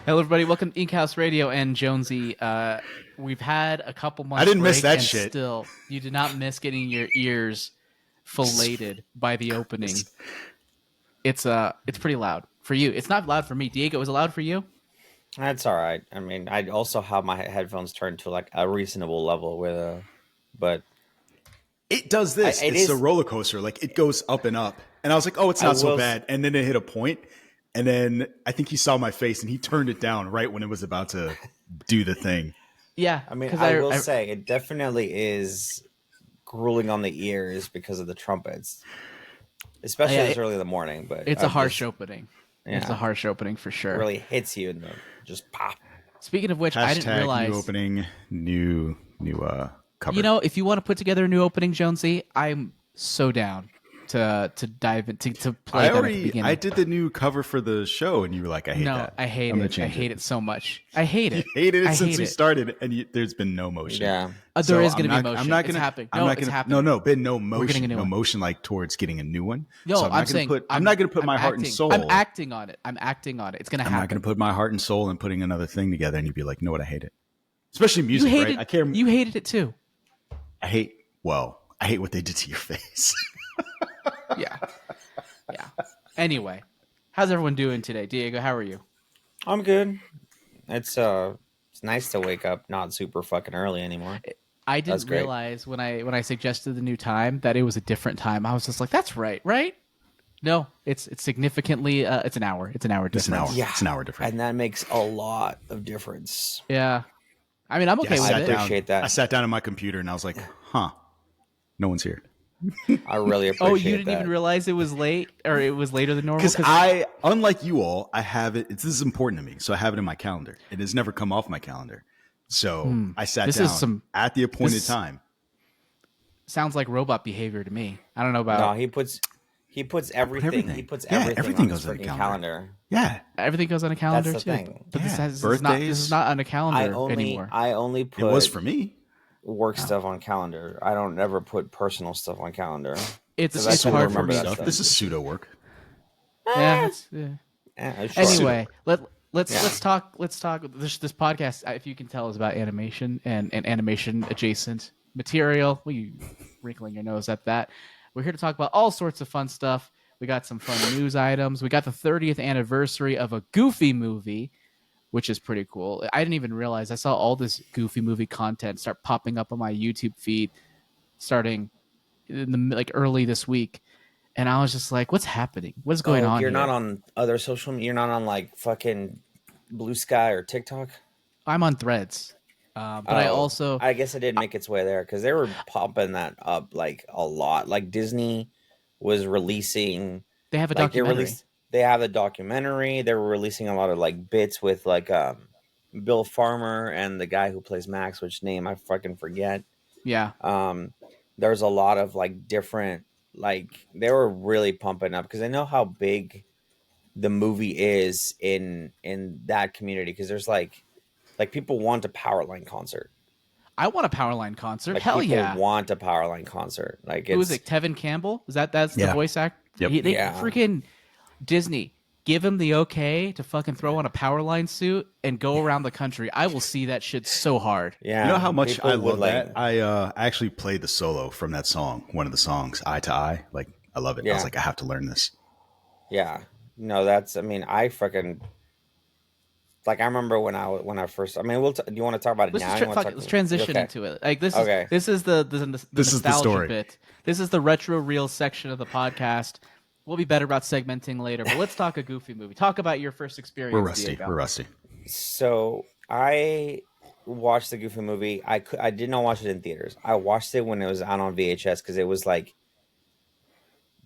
Hello, everybody. Welcome to Ink House Radio and Jonesy. We've had a couple I months didn't miss break, that and shit. still, you did not miss getting your ears filleted by the opening. It's pretty loud for you. It's not loud for me. Diego, is it loud for you? That's all right. I mean, I also have my headphones turned to like a reasonable level but It does this. it It's a is. roller coaster. Like it goes up and up. And I was like, oh, it's I not so will. bad. And then it hit a point, and then I think he saw my face and he turned it down right when it was about to do the thing. Yeah, I mean, because I will say it definitely is grueling on the ears because of the trumpets, especially this early in the morning. But it's a harsh opening. Yeah, It's a harsh opening for sure. it really hits you in the just pop. Speaking of which, I didn't realize. New opening, new cover. You know, if you want to put together a new opening, Jonesy, I'm so down to dive in to play that at the beginning. I did the new cover for the show, and you were like, I hate that. I hate it. I hate it so much. I hate it. You hated it since we started, and there's been no motion. Yeah, there is going to be motion. I'm not going to. It's happening. It's happening. No, been no motion. We're getting a new no one. motion like towards getting a new one. No, so I'm saying I'm not going to put my heart and soul. I'm acting on it. It's going to happen. I'm not going to put my heart and soul in putting another thing together, and you'd be like, "No, what? I hate it." Especially music, right? I care. You hated it too. I hate what they did to your face. Yeah. Anyway, how's everyone doing today? Diego, how are you? I'm good. It's nice to wake up not super fucking early anymore. I didn't realize when I suggested the new time that it was a different time. I was just like, that's right? No, it's significantly it's an hour. It's an hour difference. Yeah. It's an hour difference. And that makes a lot of difference. Yeah. I mean, I'm okay with it. I appreciate that. I sat down at my computer and I was like, huh, no one's here. I really appreciate that. Oh, you didn't even realize it was late, or it was later than normal? Because unlike you all, I have it. This is important to me, so I have it in my calendar. It has never come off my calendar. So I sat down at the appointed time. Sounds like robot behavior to me. I don't know about. No, he puts everything. He puts everything on goes on a calendar. Yeah, everything goes on a calendar That's too. the thing. But this is not on a calendar anymore. I only put. It was for me. Work stuff on calendar. I don't ever put personal stuff on calendar. It's hard for me. This is pseudo work. Yeah. Anyway, sure. let's talk. This podcast, if you can tell, is about animation and animation adjacent material. What are you wrinkling your nose at that? We're here to talk about all sorts of fun stuff. We got some fun news items. We got the 30th anniversary of a Goofy movie, which is pretty cool. I didn't even realize I saw all this Goofy movie content start popping up on my YouTube feed starting in the early this week. And I was just like, what's happening? What's going on You're here? not on other social media? You're not on like fucking Blue Sky or TikTok? I'm on Threads. But I guess it did make its way there because they were popping that up like a lot. Like Disney was releasing. They have a documentary. They have a documentary. They were releasing a lot of like bits with like Bill Farmer and the guy who plays Max, which name I fucking forget. Yeah. There's a lot of like different, like they were really pumping up because they know how big the movie is in that community. Because there's like people want a Powerline concert. I want a Powerline concert. Like, Hell yeah! Want a Powerline concert? Like who is it? Tevin Campbell? That's the voice actor? Yep. Freaking Disney, give him the okay to fucking throw on a Powerline suit and go around the country. I will see that shit so hard. Yeah, you know how much I love that. I actually played the solo from that song, one of the songs, Eye to Eye. Like I love it. Yeah. I was like, I have to learn this. Yeah, no, that's. I mean, I fucking. Like I remember when I first. I mean, do you want to talk about it now? Let's transition into it. Like this is the nostalgia story. bit. This is the retro reel section of the podcast. We'll be better about segmenting later, but let's talk a Goofy movie. Talk about your first experience. We're rusty. So I watched the Goofy movie. I did not watch it in theaters. I watched it when it was out on VHS because it was like.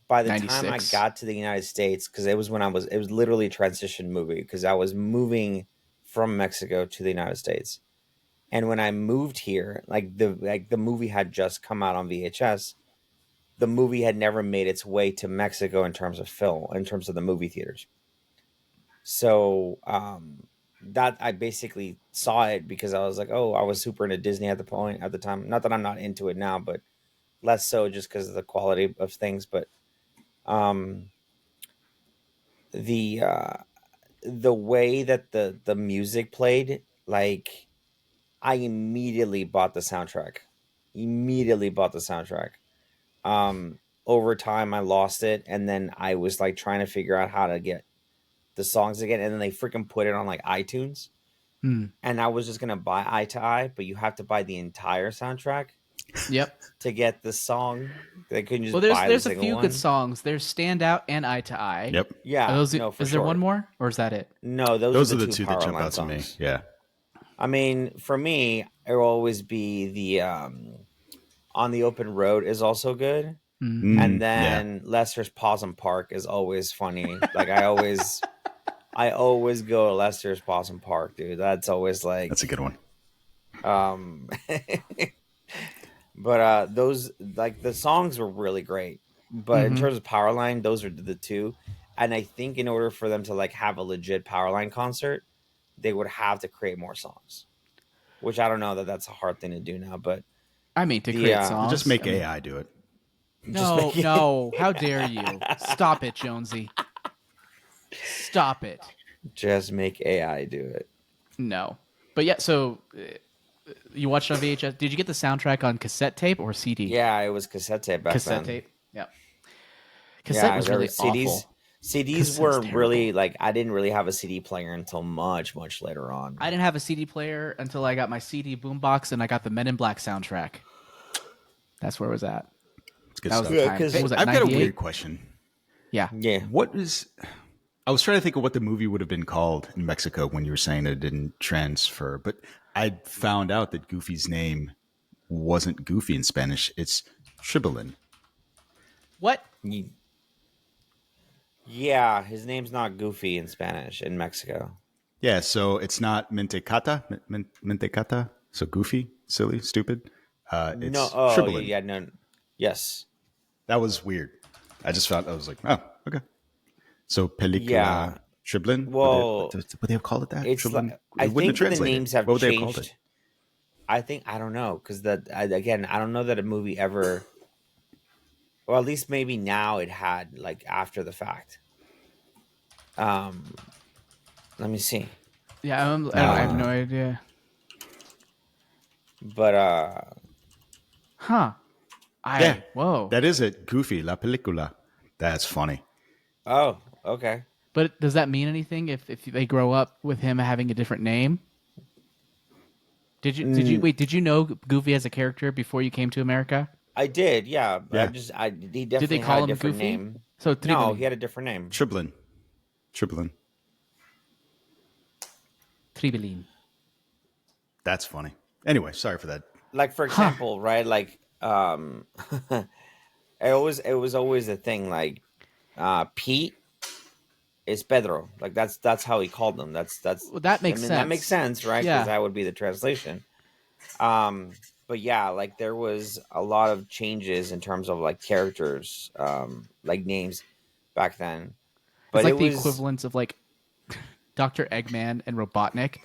By the 96. time I got to the United States, because it was literally a transition movie because I was moving from Mexico to the United States, and when I moved here, the movie had just come out on VHS. The movie had never made its way to Mexico in terms of film, in terms of the movie theaters. So that I basically saw it because I was like, oh, I was super into Disney at the time. Not that I'm not into it now, but less so just because of the quality of things, but. the way that the music played, like I immediately bought the soundtrack. Immediately bought the soundtrack. Over time I lost it, and then I was like trying to figure out how to get the songs again, and then they freaking put it on like iTunes. And I was just gonna buy Eye to Eye, but you have to buy the entire soundtrack. Yep. To get the song, they couldn't just buy there's the a single few one. good songs. There's Stand Out and Eye to Eye. Yep. Yeah. Is for there sure. one more, or is that it? No, those are the two that jump Powerline out to me. songs. Yeah. I mean, for me, it will always be the On the Open Road is also good. And then Lester's Possum Park is always funny. Like I always go to Lester's Possum Park, dude. That's always like that's a good one. But those, like, the songs were really great. But in terms of Powerline, those are the two. And I think in order for them to like have a legit Powerline concert, they would have to create more songs. Which I don't know that that's a hard thing to do now, but I mean, to create songs, just make AI do it. No, how dare you? Stop it, Jonesy. Stop it. Just make AI do it. No. But yeah, so you watched it on VHS. Did you get the soundtrack on cassette tape or CD? Yeah, it was cassette tape back then. Cassette tape, yeah. Cassette was really awful. CDs were really, like, I didn't really have a CD player until much, much later on. I didn't have a CD player until I got my CD boombox and I got the Men in Black soundtrack. That's where it was at. It's good that stuff. was the time. Yeah, Was I've got a weird question. Yeah. Yeah. I was trying to think of what the movie would have been called in Mexico when you were saying that it didn't transfer, but I found out that Goofy's name wasn't Goofy in Spanish. It's Shibalin. What? Yeah, his name's not Goofy in Spanish in Mexico. Yeah, so it's not Mentecata. Mentecata. So Goofy, silly, stupid. It's Shibalin. Yeah, no. Yes. That was weird. I was like, oh, okay. So Película Shibalin? Well, would they have called it that? It's like, I think the names have changed. What would they have called it? I don't know, because I don't know that a movie ever, or at least maybe now it had, like, after the fact. Let me see. Yeah, I have no idea. But whoa. That is it. Goofy, La Película. That's funny. Oh, okay. But does that mean anything if they grow up with him having a different name? Did you know Goofy as a character before you came to America? I did, yeah. He definitely did they call had a him different Goofy? name. So no, he had a different name. Shibalin. Tribilin. That's funny. Anyway, sorry for that. Like, for example, right? Like, it was always a thing. Like, Pete is Pedro. Like, that's how he called them. Well, that makes sense. That makes sense, right? Yeah. Because that would be the translation. But yeah, like, there was a lot of changes in terms of, like, characters, like names back then. But it's like the equivalent of, like, Dr. Eggman and Robotnik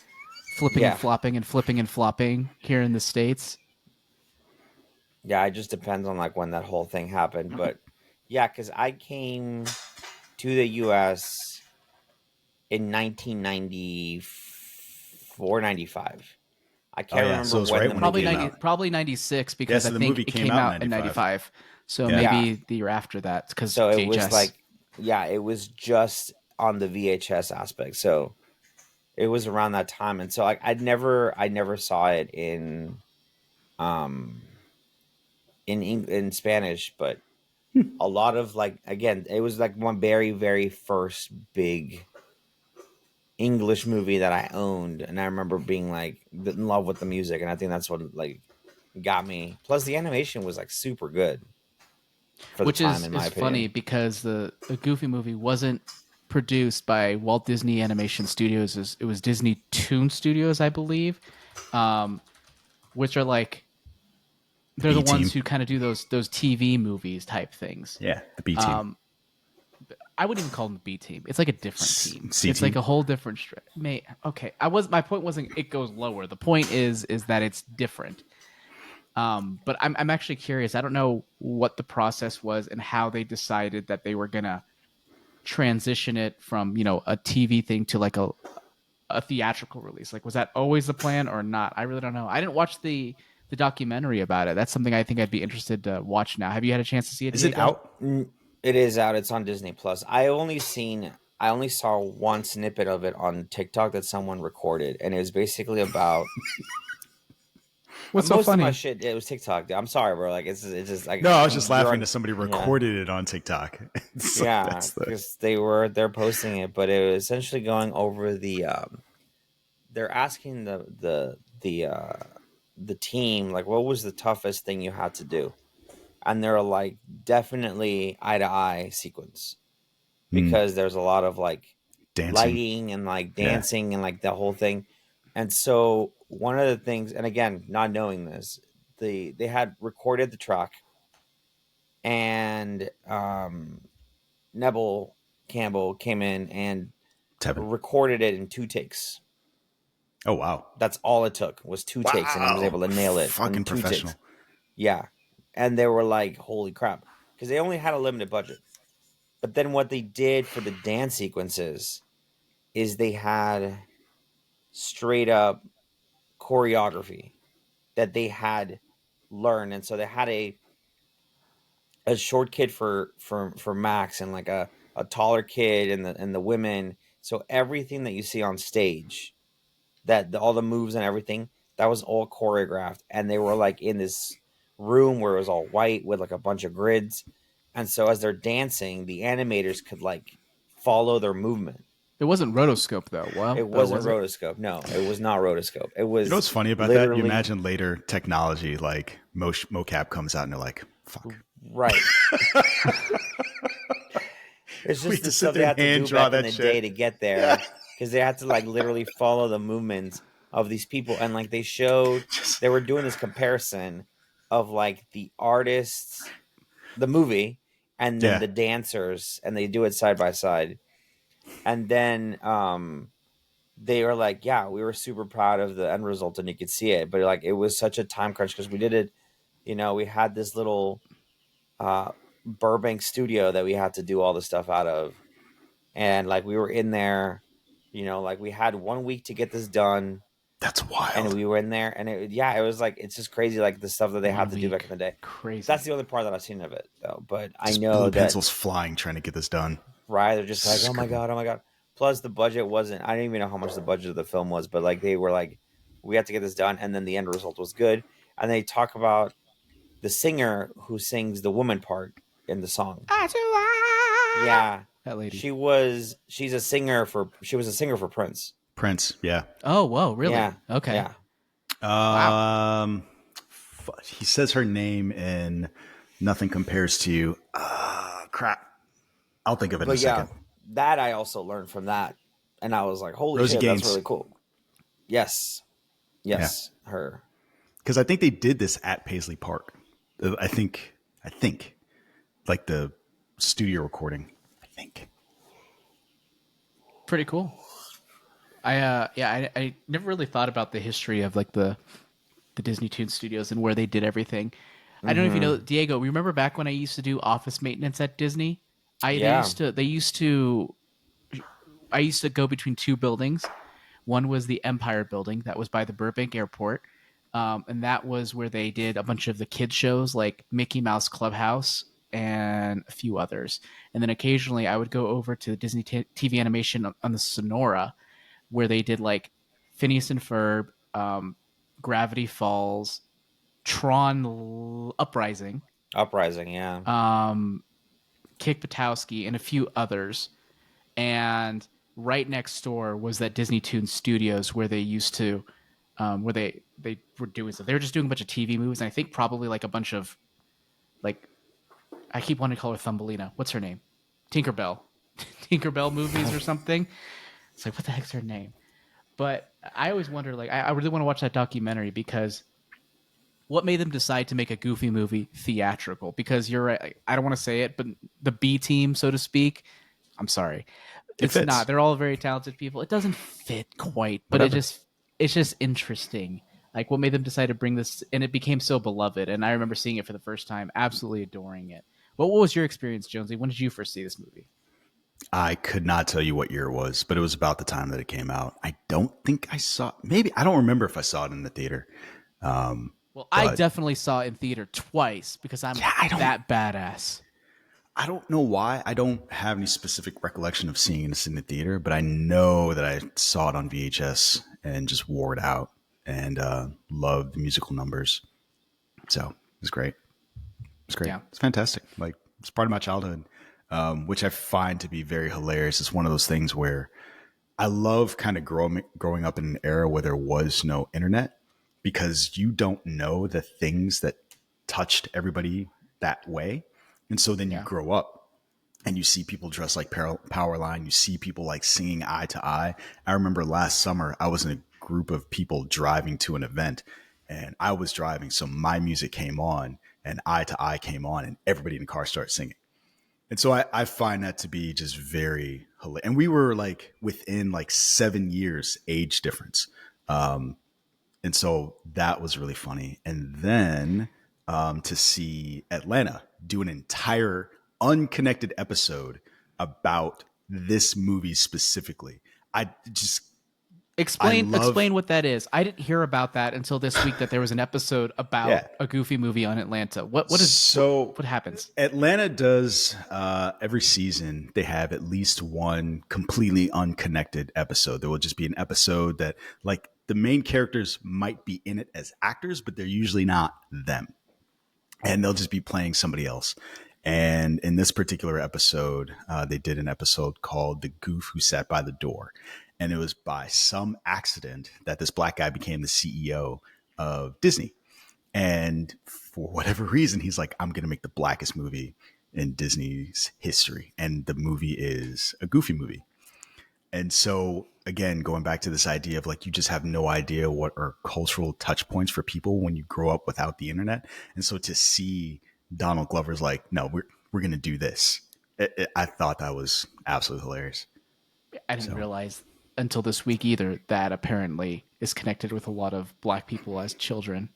flipping and flopping and flipping and flopping here in the States. Yeah, it just depends on, like, when that whole thing happened. But yeah, because I came to the U.S. in 1994, 95. I can't remember so when right the movie probably came out. Probably 96 because so I the think movie it came out in 95. So maybe the year after that. Because so it VHS. was like, it was just on the VHS aspect. So it was around that time, and so, like, I never saw it in Spanish, but a lot of, like, again, it was like one very, very first big English movie that I owned, and I remember being, like, in love with the music, and I think that's what, like, got me. Plus, the animation was, like, super good for the time, in my opinion. Funny because the Goofy movie wasn't produced by Walt Disney Animation Studios. It was Disney Toon Studios, I believe, which are like they're the ones who kind of do those TV movies type things. Yeah, the B team. I wouldn't even call them the B team. It's like a different team. C it's team. Like a whole different. Okay. My point wasn't it goes lower. The point is that it's different. But I'm actually curious. I don't know what the process was and how they decided that they were gonna transition it from a TV thing to like a theatrical release? Like, was that always the plan or not? I really don't know. I didn't watch the documentary about it. That's something I think I'd be interested to watch now. Have you had a chance to see it, Is it Diego? out? It is out. It's on Disney Plus. I only saw one snippet of it on TikTok that someone recorded, and it was basically about What's so most of my funny? shit. It was TikTok. Dude. I'm sorry, bro. Like it's just like No, I was just you're laughing on. that somebody Yeah, recorded it on TikTok. It's like, yeah, that's the because they're posting it, but it was essentially going over they're asking the team like what was the toughest thing you had to do, and they're like definitely eye to eye sequence because there's a lot of like dancing. lighting and like Yeah. dancing and like the whole thing. And so one of the things, and again, not knowing this, they had recorded the track, and Neville Campbell came in and Tevin. recorded it in 2 takes. Oh wow. That's all it took was 2 takes, and he was Wow. able to nail it in Fucking 2 takes. professional. Yeah, and they were like, "Holy crap!" Because they only had a limited budget. But then what they did for the dance sequences is they had straight up choreography that they had learned, and so they had a short kid for Max, and like a taller kid, and the women. So everything that you see on stage, all the moves and everything, that was all choreographed, and they were like in this room where it was all white with like a bunch of grids, and so as they're dancing, the animators could like follow their movement. It wasn't rotoscope though. Well, It though wasn't was it? rotoscope. No, it was not rotoscope. It You know was what's funny about that? You literally imagine later technology like mocap comes out and they're like, "Fuck, right. It's we just have to the sit stuff they there and had to hand do draw back in that the shit." day to get Yeah. there because they had to like literally follow the movements of these people, and like Just they were doing this comparison of like the artists, the movie, and then yeah. the dancers, and they do it side by side, and then they were like, yeah, we were super proud of the end result, and you could see it, but like it was such a time crunch because we did it, we had this little uh Burbank studio that we had to do all the stuff out of, and like we were in there, like we had 1 week to get this done, That's and wild. we were in there, and yeah, it was like it's just crazy, like the stuff that they had One to do back week. in the day. That's Crazy. the only part that I've seen of it though, but I Just know blue that pencils flying trying to get this done. right, they're just like, oh my Scribble. god, oh my god. Plus the budget wasn't, I didn't even know how much the budget of the film was, but like they were like, we have to get this done, and then the end result was good. And they talk about the singer who sings the woman part in the song. Yeah, That lady. she was a singer for Prince. Prince, yeah. Oh, whoa, really? Yeah, Okay. yeah. Wow. Um, he says her name in "Nothing Compares to You." Crap. I'll think of it in a But yeah, second. that I also learned from that, and I was like, holy Rosie shit, that's Gaines. really cool. Yes, Yeah, yes, her. because I think they did this at Paisley Park. I think, like the studio recording. I think. Pretty cool. I never really thought about the history of like the Disney Toon Studios and where they did everything. I don't know if you know, Mm-hmm. Diego. Remember back when I used to do office maintenance at Disney? I they Yeah. used to they used to I used to go between two buildings. One was the Empire Building that was by the Burbank Airport, and that was where they did a bunch of the kids shows like Mickey Mouse Clubhouse and a few others. And then occasionally I would go over to Disney TV Animation on the Sonora, where they did like Phineas and Ferb, Gravity Falls, Uprising, Uprising, yeah. Kick Butowski, and a few others. And right next door was that Disney Toon Studios where they used to, where they were doing stuff. They were just doing a bunch of TV movies, and I think probably like a bunch of like I keep wanting to call her Thumbelina. What's her name? Tinkerbell. Tinkerbell movies or something. It's like what the heck's her name? But I always wonder, like, I really want to watch that documentary because what made them decide to make a Goofy movie theatrical? Because you're right, like, I don't want to say it, but the B team, so to speak, I'm sorry, It it's not. fits. They're all very talented people. It doesn't fit quite, but Whatever. it's just interesting. Like what made them decide to bring this, and it became so beloved. And I remember seeing it for the first time, absolutely adoring it. What was your experience, Jonesy? When did you first see this movie? I could not tell you what year it was, but it was about the time that it came out. I don't think I saw. Maybe I don't remember if I saw it in the theater. Well, I But definitely saw it in theater twice because I'm yeah, that badass. I don't know why. I don't have any specific recollection of seeing this in the theater, but I know that I saw it on VHS and just wore it out and loved the musical numbers. So it was great. It's great. Yeah. It's fantastic. Like it's part of my childhood, which I find to be very hilarious. It's one of those things where I love kind of growing up in an era where there was no internet because you don't know the things that touched everybody that way. And so then you Yeah. grow up and you see people dressed like Powerline. You see people like singing Eye to Eye. I remember last summer I was in a group of people driving to an event, and I was driving, so my music came on, and Eye to Eye came on, and everybody in the car started singing. And so I find that to be just very hilarious. And we were like within like 7 years age difference. And so that was really funny. And then to see Atlanta do an entire unconnected episode about this movie specifically. I just, I love, Explain what that is. I didn't hear about that until this week that there was an episode yeah. about a Goofy movie on Atlanta. So What happens? Atlanta does every season they have at least one completely unconnected episode. There will just be an episode that like the main characters might be in it as actors, but they're usually not them. And they'll just be playing somebody else. And in this particular episode, they did an episode called The Goof Who Sat by the Door. And it was by some accident that this black guy became the CEO of Disney. And for whatever reason, he's like, I'm going to make the blackest movie in Disney's history. And the movie is a Goofy movie. And so, again, going back to this idea of like, you just have no idea what are cultural touch points for people when you grow up without the internet. And so to see Donald Glover's like, no, we're going to do this. I thought that was absolutely hilarious. I didn't So realize until this week either that apparently is connected with a lot of black people as children.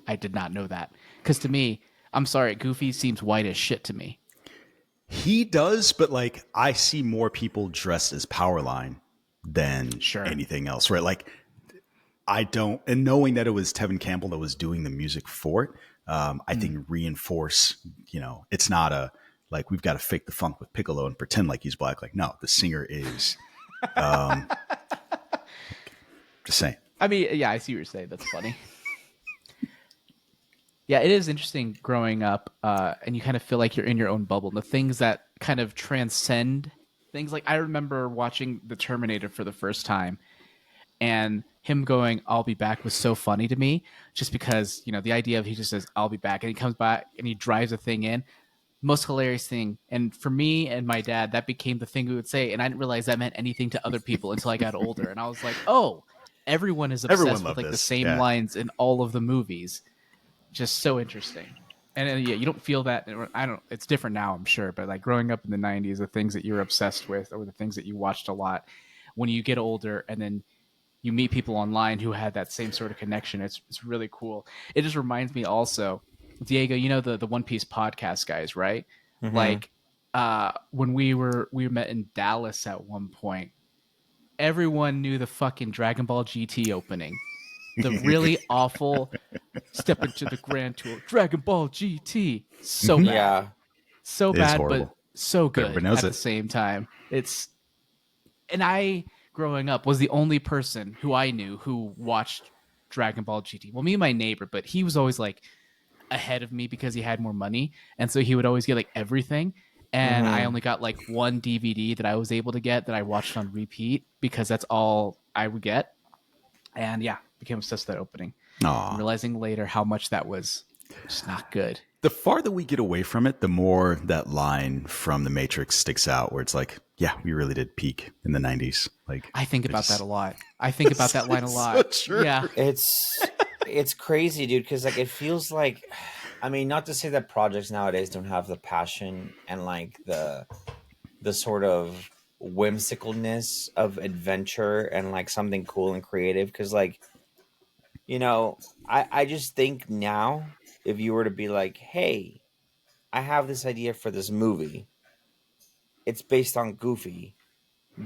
I did not know that. Because to me, I'm sorry, Goofy seems white as shit to me. he does, but like I see more people dressed as Powerline than Sure. anything else, right? Like I don't, and knowing that it was Tevin Campbell that was doing the music for it, I think reinforce, it's not a like we've got to fake the funk with Piccolo and pretend like he's black. Like, no, the singer is. Just saying. I mean, yeah, I see what you're saying. That's funny. Yeah, it is interesting growing up, and you kind of feel like you're in your own bubble. And the things that kind of transcend things, like I remember watching The Terminator for the first time, and him going, "I'll be back" was so funny to me, just because the idea of he just says, "I'll be back," and he comes back and he drives a thing in. Most hilarious thing, and for me and my dad, that became the thing we would say, and I didn't realize that meant anything to other people until I got older, and I was like, "Oh, everyone is Everyone obsessed with loved like the this. same Yeah. lines in all of the movies." Just so interesting. And yeah, you don't feel that. I don't. It's different now, I'm sure. But like growing up in the '90s, the things that you're obsessed with, or the things that you watched a lot, when you get older, and then you meet people online who had that same sort of connection, it's really cool. It just reminds me also, Diego. You know the One Piece podcast guys, right? Mm-hmm. Like when we met in Dallas at one point, everyone knew the fucking Dragon Ball GT opening, the really awful "Step into the Grand Tour, Dragon Ball GT." So Mhm. bad. Yeah. So It is bad, but horrible, so but everybody good knows at the it. same time. And I, growing up, was the only person who I knew who watched Dragon Ball GT. Well, me and my neighbor, but he was always like ahead of me because he had more money. And so he would always get like everything. And I Mm-hmm. only got like one DVD that I was able to get that I watched on repeat because that's all I would get. And yeah, became obsessed with that opening and Aw. realizing later how much that was just not good. The farther we get away from it, the more that line from The Matrix sticks out, where it's like, yeah, we really did peak in the '90s. Like, I think it about that a just, lot. I think about that line a it's so lot. true. Yeah. It's crazy, dude, because like it feels like, I mean, not to say that projects nowadays don't have the passion and like the sort of whimsicalness of adventure and like something cool and creative, because like, I just think now, if you were to be like, hey, I have this idea for this movie, it's based on Goofy,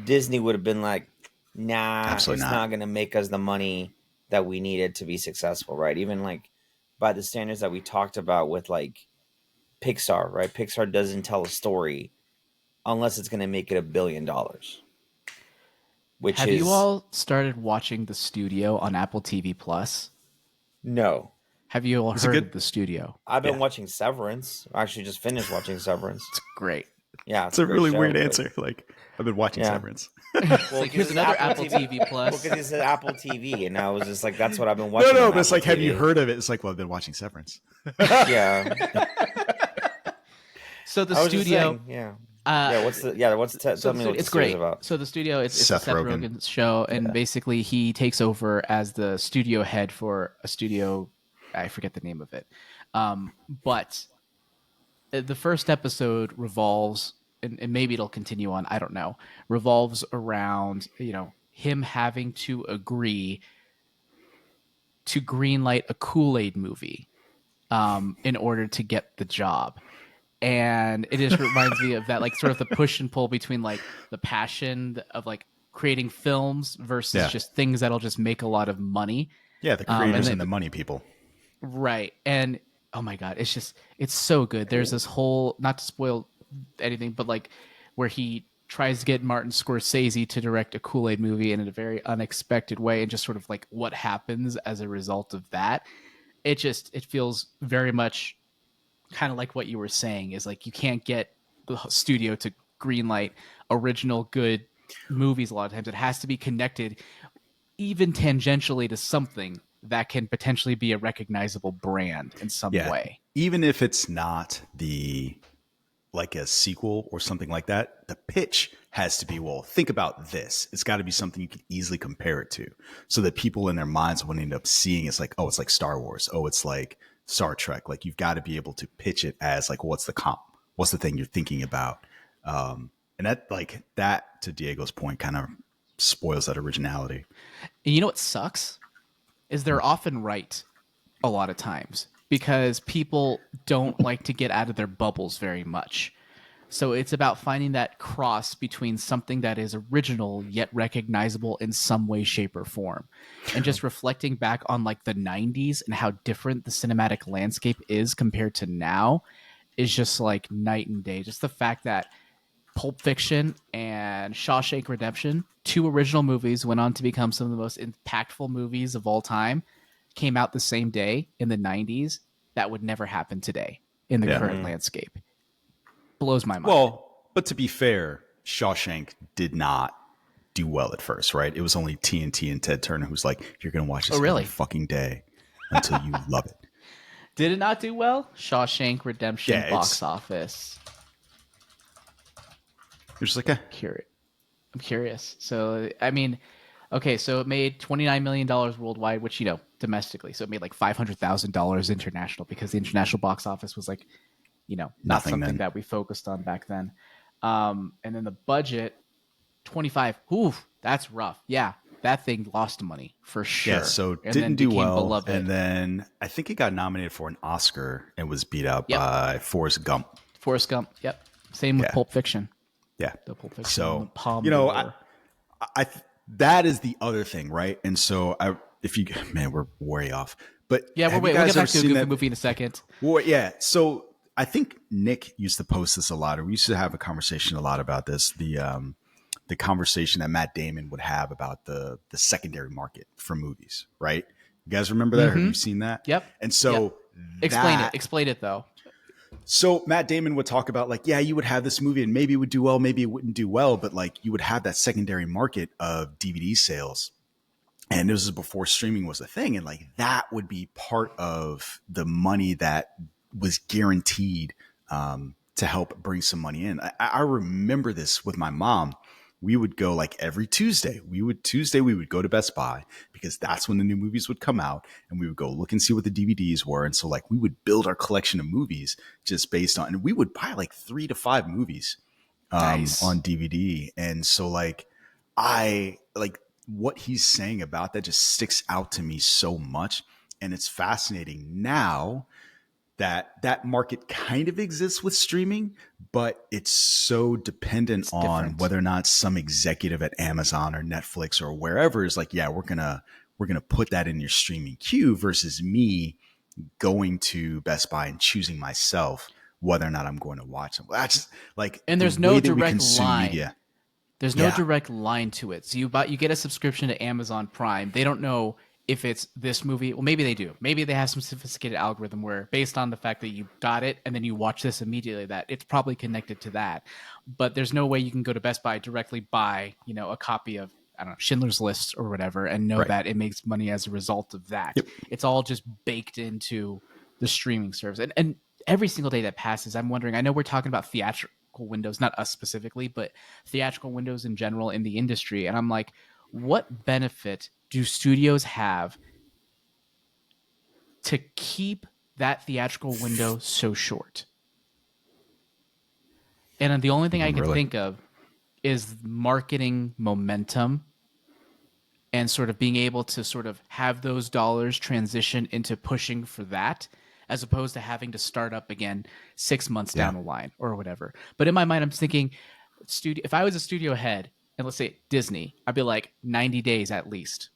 Disney would have been like, nah, Absolutely it's not. not going to make us the money that we needed to be successful, right? Even like by the standards that we talked about with like Pixar, right? Pixar doesn't tell a story unless it's going to make it $1 billion, which Have you is all started watching The Studio on Apple TV Plus? no. Have you all Is it heard of good? The Studio? I've been Yeah. watching Severance. I actually just finished watching Severance. It's great. Yeah, It's it's a a great really show, weird but answer. Like, I've been watching yeah. Severance. It's Well, like because here's it's another Apple Apple TV. TV Well, Plus. because it's Apple TV, and I was just like, that's what I've been No, watching no, on but it's Apple like, have you TV. heard of it? It's like, well, I've been watching Severance. Yeah, So The I was just Studio, saying. Yeah, uh, yeah. so Tell me what the it's series great. about. So The Studio, it's a Seth Seth Rogen. Rogen show, and Yeah. basically he takes over as the studio head for a studio. I forget the name of it, but the first episode revolves, and maybe it'll continue on. I don't know. Revolves around him having to agree to greenlight a Kool-Aid movie in order to get the job. And it just reminds me of that, like sort of the push and pull between like the passion of like creating films versus Yeah. just things that'll just make a lot of money. Yeah, the And creators then, and the money people. right. And oh my God, it's so good. There's this whole, not to spoil anything, but like where he tries to get Martin Scorsese to direct a Kool-Aid movie in a very unexpected way, and just sort of like what happens as a result of that. It feels very much kind of like what you were saying, is like you can't get the studio to greenlight original good movies a lot of times. It has to be connected even tangentially to something that can potentially be a recognizable brand in some Yeah. way. Even if it's not the like a sequel or something like that, the pitch has to be, well, think about this. It's got to be something you can easily compare it to, so that people in their minds will end up seeing it's like, oh, it's like Star Wars. Oh, it's like Star Trek. Like you've got to be able to pitch it as like, what's the comp? What's the thing you're thinking about? And that, like that, to Diego's point, kind of spoils that originality. And you know what sucks? Is they're often right a lot of times because people don't like to get out of their bubbles very much. So it's about finding that cross between something that is original yet recognizable in some way, shape, or form. And just reflecting back on like the 90s and how different the cinematic landscape is compared to now is just like night and day. Just the fact that Pulp Fiction and Shawshank Redemption, two original movies, went on to become some of the most impactful movies of all time, came out the same day in the 90s. That would never happen today in the Yeah. current landscape. Blows my mind. Well, but to be fair, Shawshank did not do well at first, right? It was only TNT and Ted Turner who's like, you're going to watch this really? every fucking day until you love it. Did it not do well? Shawshank Redemption Yeah, box office. You're just like, eh. I'm curious. So, I mean, okay, so it made $29 million worldwide, which, domestically. So it made like $500,000 international because the international box office was like, not Nothing something then. that we focused on back then. And then the budget, 25. Ooh, that's rough. Yeah, that thing lost money for sure. Yeah, so and didn't then do became well. beloved. And then I think it got nominated for an Oscar and was beat out Yep. by Forrest Gump. Forrest Gump. Yep. Same with Yeah. Pulp Fiction. Yeah. The Pulp Fiction. So, Palm you know, d'Or. that is the other thing, right? And so man, we're way off. But Yeah, have we'll you get guys back ever to a seen Goofy that movie in a second. Well, yeah. So I think Nick used to post this a lot, or we used to have a conversation a lot about this. The conversation that Matt Damon would have about the secondary market for movies, right? You guys remember that? Have you seen that? Yep. And so Explain it though. So Matt Damon would talk about like, yeah, you would have this movie and maybe it would do well, maybe it wouldn't do well, but like you would have that secondary market of DVD sales. And this is before streaming was a thing. And like that would be part of the money that was guaranteed to help bring some money in. I remember this with my mom. We would go like every Tuesday. We would go to Best Buy because that's when the new movies would come out, and we would go look and see what the DVDs were. And so like we would build our collection of movies just based on, and we would buy like 3 to 5 movies Nice. on DVD. And so like I like what he's saying about that just sticks out to me so much. And it's fascinating now that market kind of exists with streaming, but it's so dependent It's on different. whether or not some executive at Amazon or Netflix or wherever is like, yeah, we're gonna put that in your streaming queue versus me going to Best Buy and choosing myself whether or not I'm going to watch them. That's just like And the there's no way that we direct consume line. media. There's no Yeah. direct line to it. So you get a subscription to Amazon Prime. They don't know if it's this movie. Well, maybe they do. Maybe they have some sophisticated algorithm where, based on the fact that you got it and then you watch this immediately, that it's probably connected to that. But there's no way you can go to Best Buy, directly buy, a copy of, I don't know, Schindler's List or whatever, and know Right. that it makes money as a result of that. Yep. It's all just baked into the streaming service. And every single day that passes, I'm wondering, I know we're talking about theatrical windows, not us specifically, but theatrical windows in general in the industry. And I'm like, what benefit do studios have to keep that theatrical window so short? And the only thing I can Really. think of is marketing momentum and sort of being able to sort of have those dollars transition into pushing for that, as opposed to having to start up again 6 months Yeah. down the line or whatever. But in my mind, I'm thinking, if I was a studio head, and let's say Disney, I'd be like 90 days at least,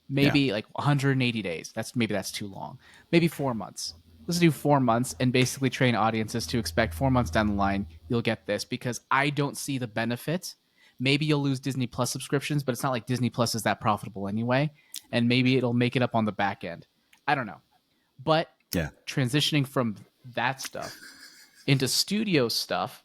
maybe like 180 days. That's too long. Maybe 4 months. Let's do 4 months and basically train audiences to expect 4 months down the line you'll get this, because I don't see the benefit. Maybe you'll lose Disney Plus subscriptions, but it's not like Disney Plus is that profitable anyway, and maybe it'll make it up on the back end. I don't know. But Yeah. transitioning from that stuff into studio stuff,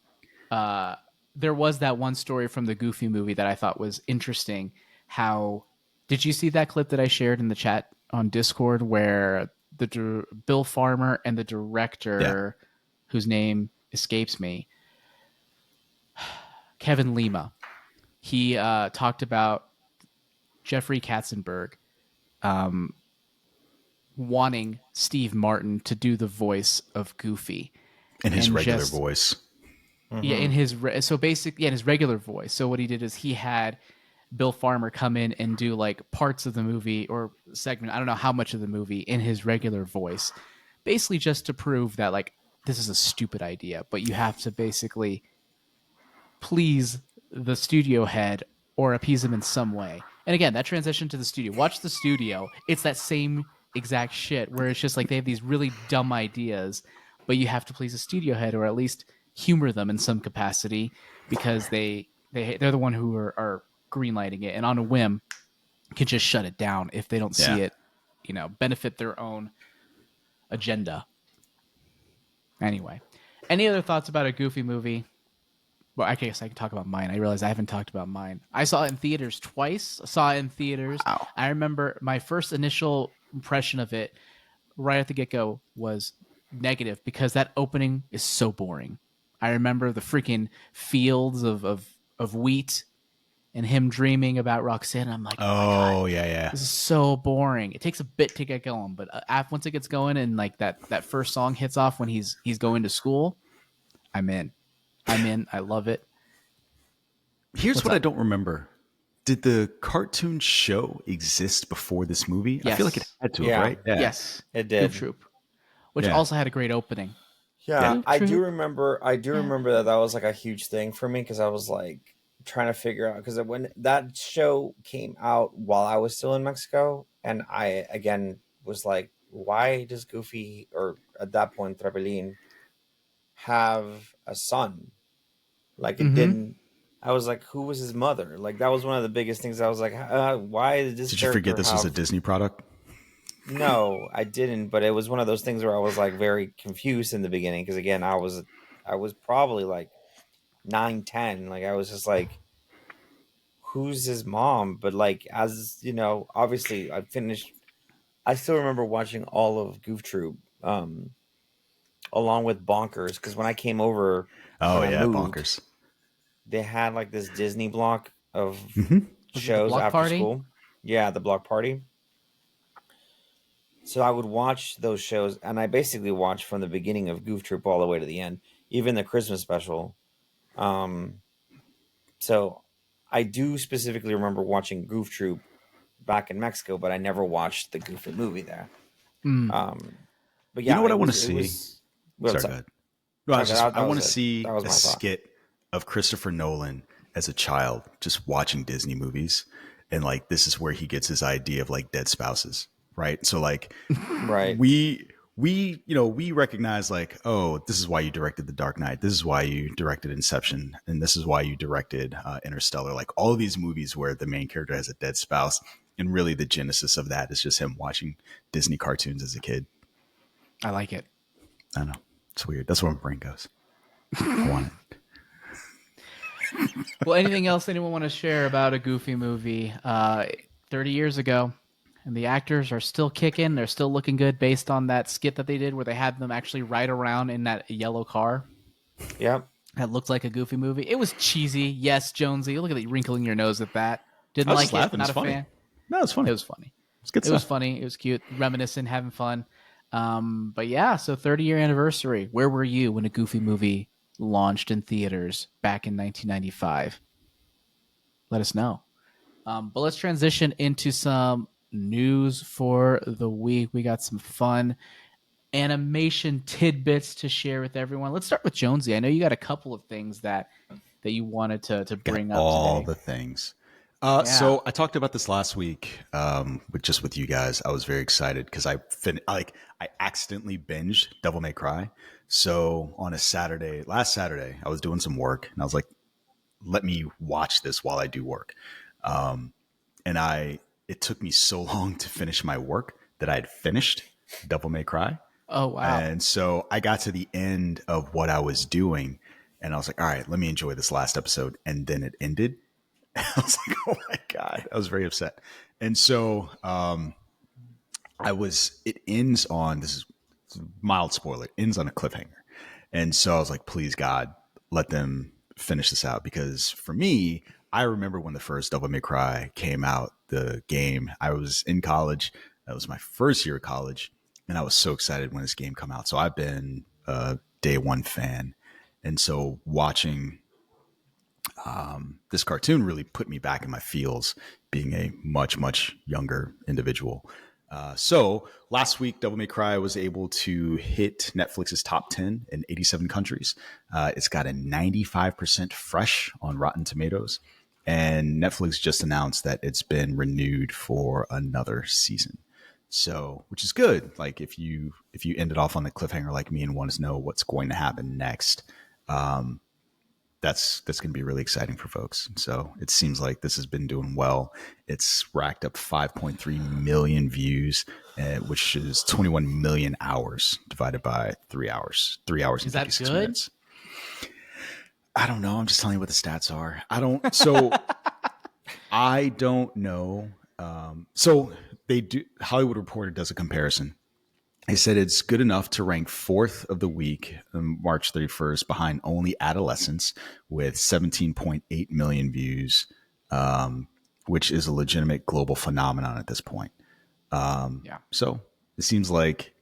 there was that one story from the Goofy movie that I thought was interesting. How did you see that clip that I shared in the chat on Discord where Bill Farmer and the director, whose name escapes me, Kevin Lima, he talked about Jeffrey Katzenberg wanting Steve Martin to do the voice of Goofy In his and regular just voice. yeah, in his so basically, in his regular voice. So what he did is he had Bill Farmer come in and do like parts of the movie or segment, I don't know how much of the movie, in his regular voice, basically just to prove that like this is a stupid idea, but you have to basically please the studio head or appease him in some way. And again, that transition to the studio. Watch the studio. It's that same exact shit where it's just like they have these really dumb ideas, but you have to please the studio head or at least humor them in some capacity, because they're the one who are greenlighting it, and on a whim can just shut it down if they don't see it, benefit their own agenda. Anyway, any other thoughts about a Goofy movie? Well, I guess I can talk about mine. I realize I haven't talked about mine. I saw it in theaters twice. I saw it in theaters. Wow. I remember my first initial impression of it right at the get-go was negative, because that opening is so boring. I remember the freaking fields of wheat and him dreaming about Roxanne. I'm like, oh my God, Oh, yeah. this is so boring. It takes a bit to get going, but once it gets going and like that first song hits off when he's going to school, I'm in. I love it. Here's What's what I up? don't remember. Did the cartoon show exist before this movie? I feel like it Yes. had to have, Yeah. right? Yeah. Yes. It Goof did. Troop, which Yeah. also had a great opening. Yeah, Goof I do Troop. remember. I do Yeah. remember that was like a huge thing for me because I was like trying to figure out because when that show came out while I was still in Mexico, and I again was like, why does Goofy or at that point Trebelin have a son? Like it Mm-hmm. didn't. I was like, who was his mother? Like that was one of the biggest things. I was like, why did this Did you forget character this was a have? Disney product? No, I didn't. But it was one of those things where I was like very confused in the beginning because again, I was probably like 9, 10. Like I was just like, who's his mom? But like as you know, obviously I finished. I still remember watching all of Goof Troop, along with Bonkers, because when I came over Oh, when I yeah. moved, Bonkers. they had like this Disney block of Hmm. Was it the shows Block after Party? school. Yeah, the block party. So I would watch those shows, and I basically watched from the beginning of Goof Troop all the way to the end, even the Christmas special. Um, so I do specifically remember watching Goof Troop back in Mexico, but I never watched the Goofy movie there. Mm. Um, But You know yeah, what I want to it see? was. What's Sorry, go up? ahead. No, Okay, I that want was to it. That see was a my thought. skit of Christopher Nolan as a child, just watching Disney movies, and like this is where he gets his idea of like dead spouses, right? So like Right. we recognize like, oh, this is why you directed The Dark Knight, this is why you directed Inception, and this is why you directed Interstellar. Like all of these movies where the main character has a dead spouse, and really the genesis of that is just him watching Disney cartoons as a kid. I like it. I don't know, it's weird. That's where my brain goes. I want it. Well, anything else anyone want to share about a Goofy movie? 30 years ago, and the actors are still kicking. They're still looking good based on that skit that they did where they had them actually ride around in that yellow car Yep. that looked like a Goofy movie. It was cheesy. Yes, Jonesy. Look at the wrinkling your nose at that. I Didn't was just like it. laughing. Not It's a funny. fan. No, it's It funny. was funny. It's good It was stuff. funny. It was cute, reminiscent, having fun. But yeah, so 30-year anniversary. Where were you when a Goofy movie launched in theaters back in 1995? Let us know. But let's transition into some news for the week. We got some fun animation tidbits to share with everyone. Let's start with Jonesy. I know you got a couple of things that you wanted to Got bring up all today. the things. Yeah. So I talked about this last week, with you guys. I was very excited because I accidentally binged Devil May Cry. So on a Saturday, last Saturday, I was doing some work and I was like, let me watch this while I do work. And it took me so long to finish my work that I had finished Devil May Cry. Oh wow. And so I got to the end of what I was doing and I was like, all right, let me enjoy this last episode. And then it ended. I was like, oh my God. I was very upset. And so it ends on, this is mild spoiler, it ends on a cliffhanger. And so I was like, please God, let them finish this out. Because for me, I remember when the first Devil May Cry came out, the game, I was in college. That was my first year of college. And I was so excited when this game come out. So I've been a day one fan. And so watching this cartoon really put me back in my feels, being a much, much younger individual. So last week, Devil May Cry was able to hit Netflix's top 10 in 87 countries. It's got a 95% fresh on Rotten Tomatoes. And Netflix just announced that it's been renewed for another season. So, which is good. Like if you ended off on the cliffhanger like me and want to know what's going to happen next, that's going to be really exciting for folks. So it seems like this has been doing well. It's racked up 5.3 million views, which is 21 million hours divided by 3 hours, 3 hours and Is that 56 good? minutes. I don't know. I'm just telling you what the stats are. I don't know. So they do. Hollywood Reporter does a comparison. They said it's good enough to rank fourth of the week, March 31st, behind only Adolescence with 17.8 million views, which is a legitimate global phenomenon at this point. Yeah. So it seems like,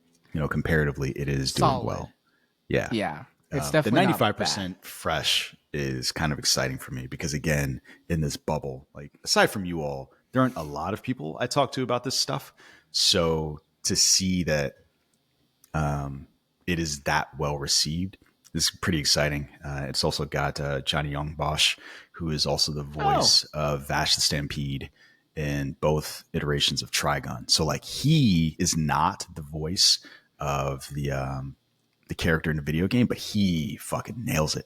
comparatively, it is doing Solid. well. Yeah. Yeah. It's The definitely not bad. 95% fresh is kind of exciting for me because, again, in this bubble, like aside from you all, there aren't a lot of people I talk to about this stuff. So to see that it is that well received is pretty exciting. It's also got Johnny Young Bosch, who is also the Oh. voice of Vash the Stampede in both iterations of Trigun. So like he is not the voice of the character in the video game, but he fucking nails it.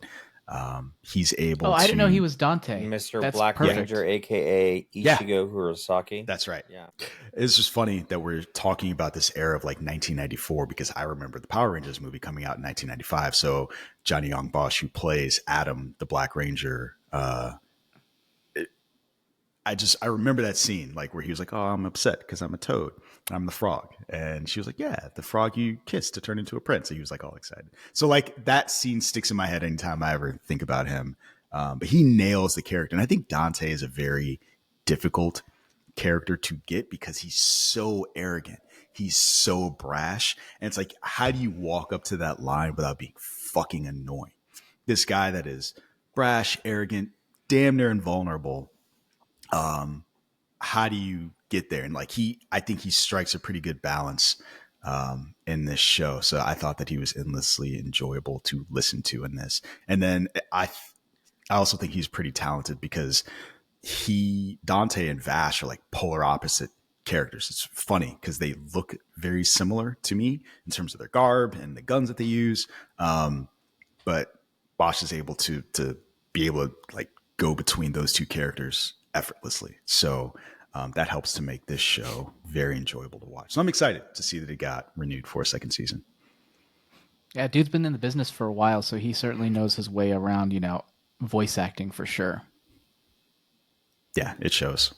He's Oh, able I didn't know he to. was Dante. Mr. That's Black perfect. Ranger, aka Yeah, Ichigo Kurosaki. that's right. Yeah. It's just funny that we're talking about this era of like 1994 because I remember the Power Rangers movie coming out in 1995. So Johnny Young Bosch, who plays Adam, the Black Ranger, I remember that scene like where he was like, "Oh, I'm upset because I'm a toad. I'm the frog," and she was like, "Yeah, the frog you kissed to turn into a prince." And he was like all excited. So like that scene sticks in my head anytime I ever think about him. But he nails the character, and I think Dante is a very difficult character to get because he's so arrogant. He's so brash. And it's like, how do you walk up to that line without being fucking annoying? This guy that is brash, arrogant, damn near invulnerable. How do you get there? And like I think he strikes a pretty good balance in this show. So I thought that he was endlessly enjoyable to listen to in this. And then I also think he's pretty talented because Dante and Vash are like polar opposite characters. It's funny because they look very similar to me in terms of their garb and the guns that they use. But Bosch is able to be able to like go between those two characters effortlessly. So that helps to make this show very enjoyable to watch. So I'm excited to see that it got renewed for a second season. Yeah, dude's been in the business for a while, so he certainly knows his way around, voice acting for sure. Yeah, it shows.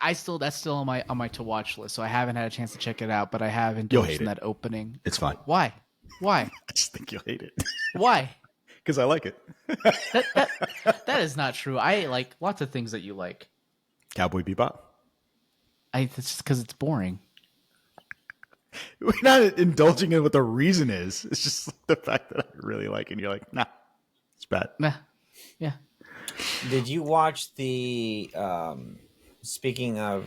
That's still on my to watch list, so I haven't had a chance to check it out, but I have You'll indulged hate in it. that opening. It's fine. Why? I just think you'll hate it. Why? Because I like it. That is not true. I like lots of things that you like. Cowboy Bebop. It's just because it's boring. We're not indulging in what the reason is. It's just the fact that I really like it. And you're like, nah, it's bad. Nah. Yeah. Did you watch the speaking of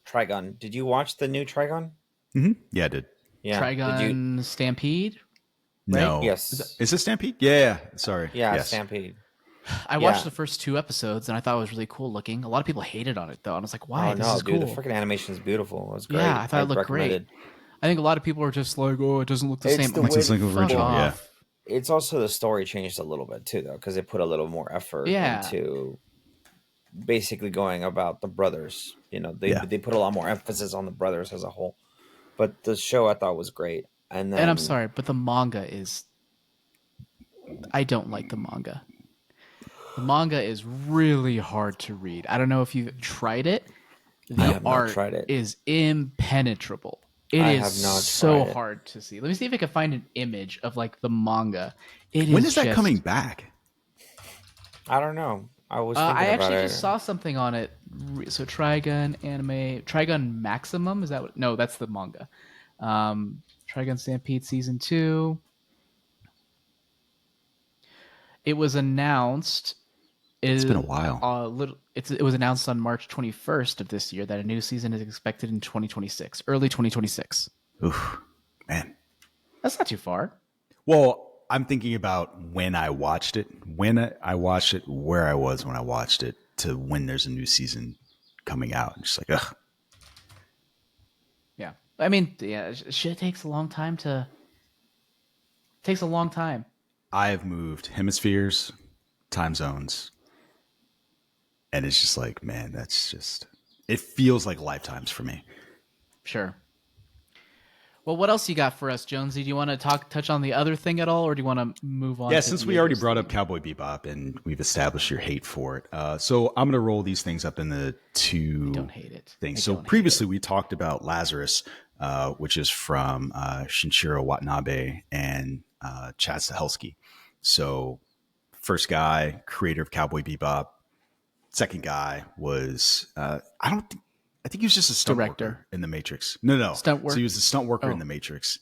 Trigun, did you watch the new Trigun? Mm-hmm. Yeah, I did. Yeah. Trigun Stampede? No. Yes. Is this Stampede? Yeah. Sorry. Yeah, Yes. Stampede. I watched the first 2 episodes and I thought it was really cool looking. A lot of people hated on it though. And I was like, why? Oh This no, is dude, cool. the freaking animation is beautiful. It was great. Yeah, I thought it looked recommended. great. I think a lot of people are just like, oh, it doesn't look the It's same. the I'm like, way- It's like fuck original, off. It's also the story changed a little bit too, though, because they put a little more effort into basically going about the brothers. They put a lot more emphasis on the brothers as a whole. But the show I thought was great. And I'm sorry, but the manga is. I don't like the manga. The manga is really hard to read. I don't know if you've tried it. I The have not art tried it. is impenetrable. It I is have not so tried it. hard to see. Let me see if I can find an image of like the manga. When is that coming back? I don't know. I was thinking I about actually it. just saw something on it. So Trigun anime, Trigun Maximum, is that what? No, that's the manga. Trigun Stampede season 2. It was announced. It's been a while. It was announced on March 21st of this year that a new season is expected in 2026, early 2026. Oof, man. That's not too far. Well, I'm thinking about when I watched it, where I was when I watched it, to when there's a new season coming out. And just like, ugh. Yeah, I mean, yeah, shit takes a long time to. Takes a long time. I have moved hemispheres, time zones, and it's just like, man, it feels like lifetimes for me. Sure. Well, what else you got for us, Jonesy? Do you want to touch on the other thing at all, or do you want to move on? Yeah, since we already brought up Cowboy Bebop and we've established your hate for it, so I'm going to roll these things up in the two don't hate it. things. So previously we talked about Lazarus, which is from Shinichiro Watanabe and Chad Stahelski. So first guy, creator of Cowboy Bebop. Second guy was I think he was just a stunt Director worker in The Matrix. No. Stunt work? So he was a stunt worker in The Matrix,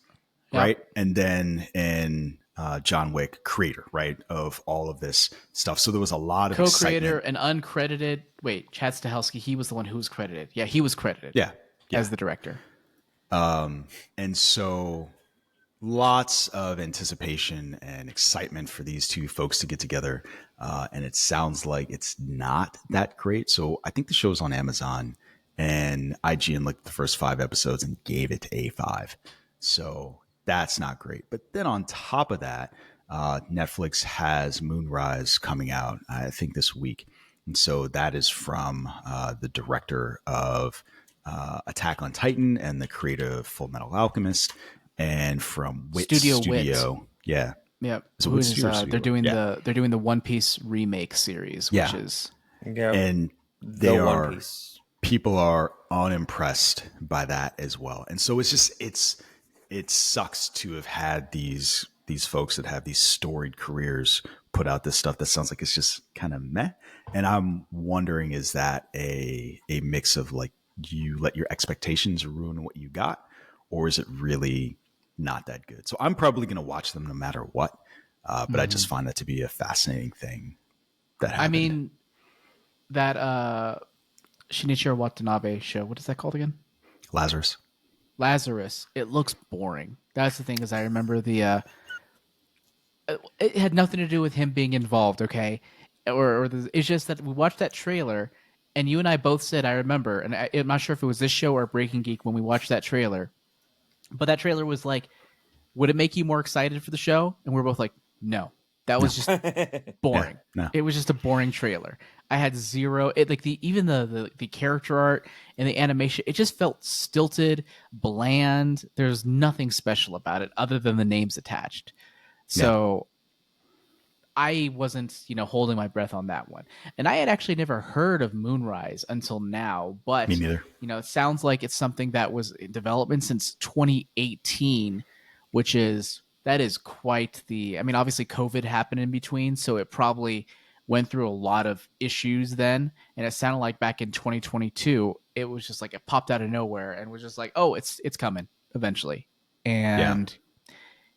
right? And then in John Wick, creator, right, of all of this stuff. So there was a lot of co-creator excitement. and uncredited. Wait, Chad Stahelski. He was the one who was credited. Yeah, he was credited. Yeah. As the director. And so lots of anticipation and excitement for these two folks to get together. And it sounds like it's not that great. So I think the show's on Amazon, and IGN looked at the first 5 episodes and gave it a 5. So that's not great. But then on top of that, Netflix has Moonrise coming out, I think this week. And so that is from the director of Attack on Titan and the creator of Full Metal Alchemist, and from Wit Studio. Yeah. Yeah. So they're doing the One Piece remake series, which is and One Piece. People are unimpressed by that as well. And so it sucks to have had these folks that have these storied careers put out this stuff that sounds like it's just kind of meh. And I'm wondering, is that a mix of like you let your expectations ruin what you got, or is it really not that good? So I'm probably going to watch them no matter what. But I just find that to be a fascinating thing that happened. I mean, that Shinichiro Watanabe show. What is that called again? Lazarus. Lazarus. It looks boring. That's the thing, is I remember it had nothing to do with him being involved, okay? It's just that we watched that trailer, and you and I both said, I remember, and I'm not sure if it was this show or Breaking Geek when we watched that trailer, but that trailer was like, would it make you more excited for the show? And we're both like, no. That No. was just Yeah. boring. No. It was just a boring trailer. I had zero. It like the character art and the animation. It just felt stilted, bland. There's nothing special about it other than the names attached. Yeah. So I wasn't, holding my breath on that one. And I had actually never heard of Moonrise until now, Me but neither. it sounds like it's something that was in development since 2018, which is that is quite the. I mean, obviously COVID happened in between, so it probably went through a lot of issues then, and it sounded like back in 2022, it was just like it popped out of nowhere and was just like, "Oh, it's coming eventually." Yeah. And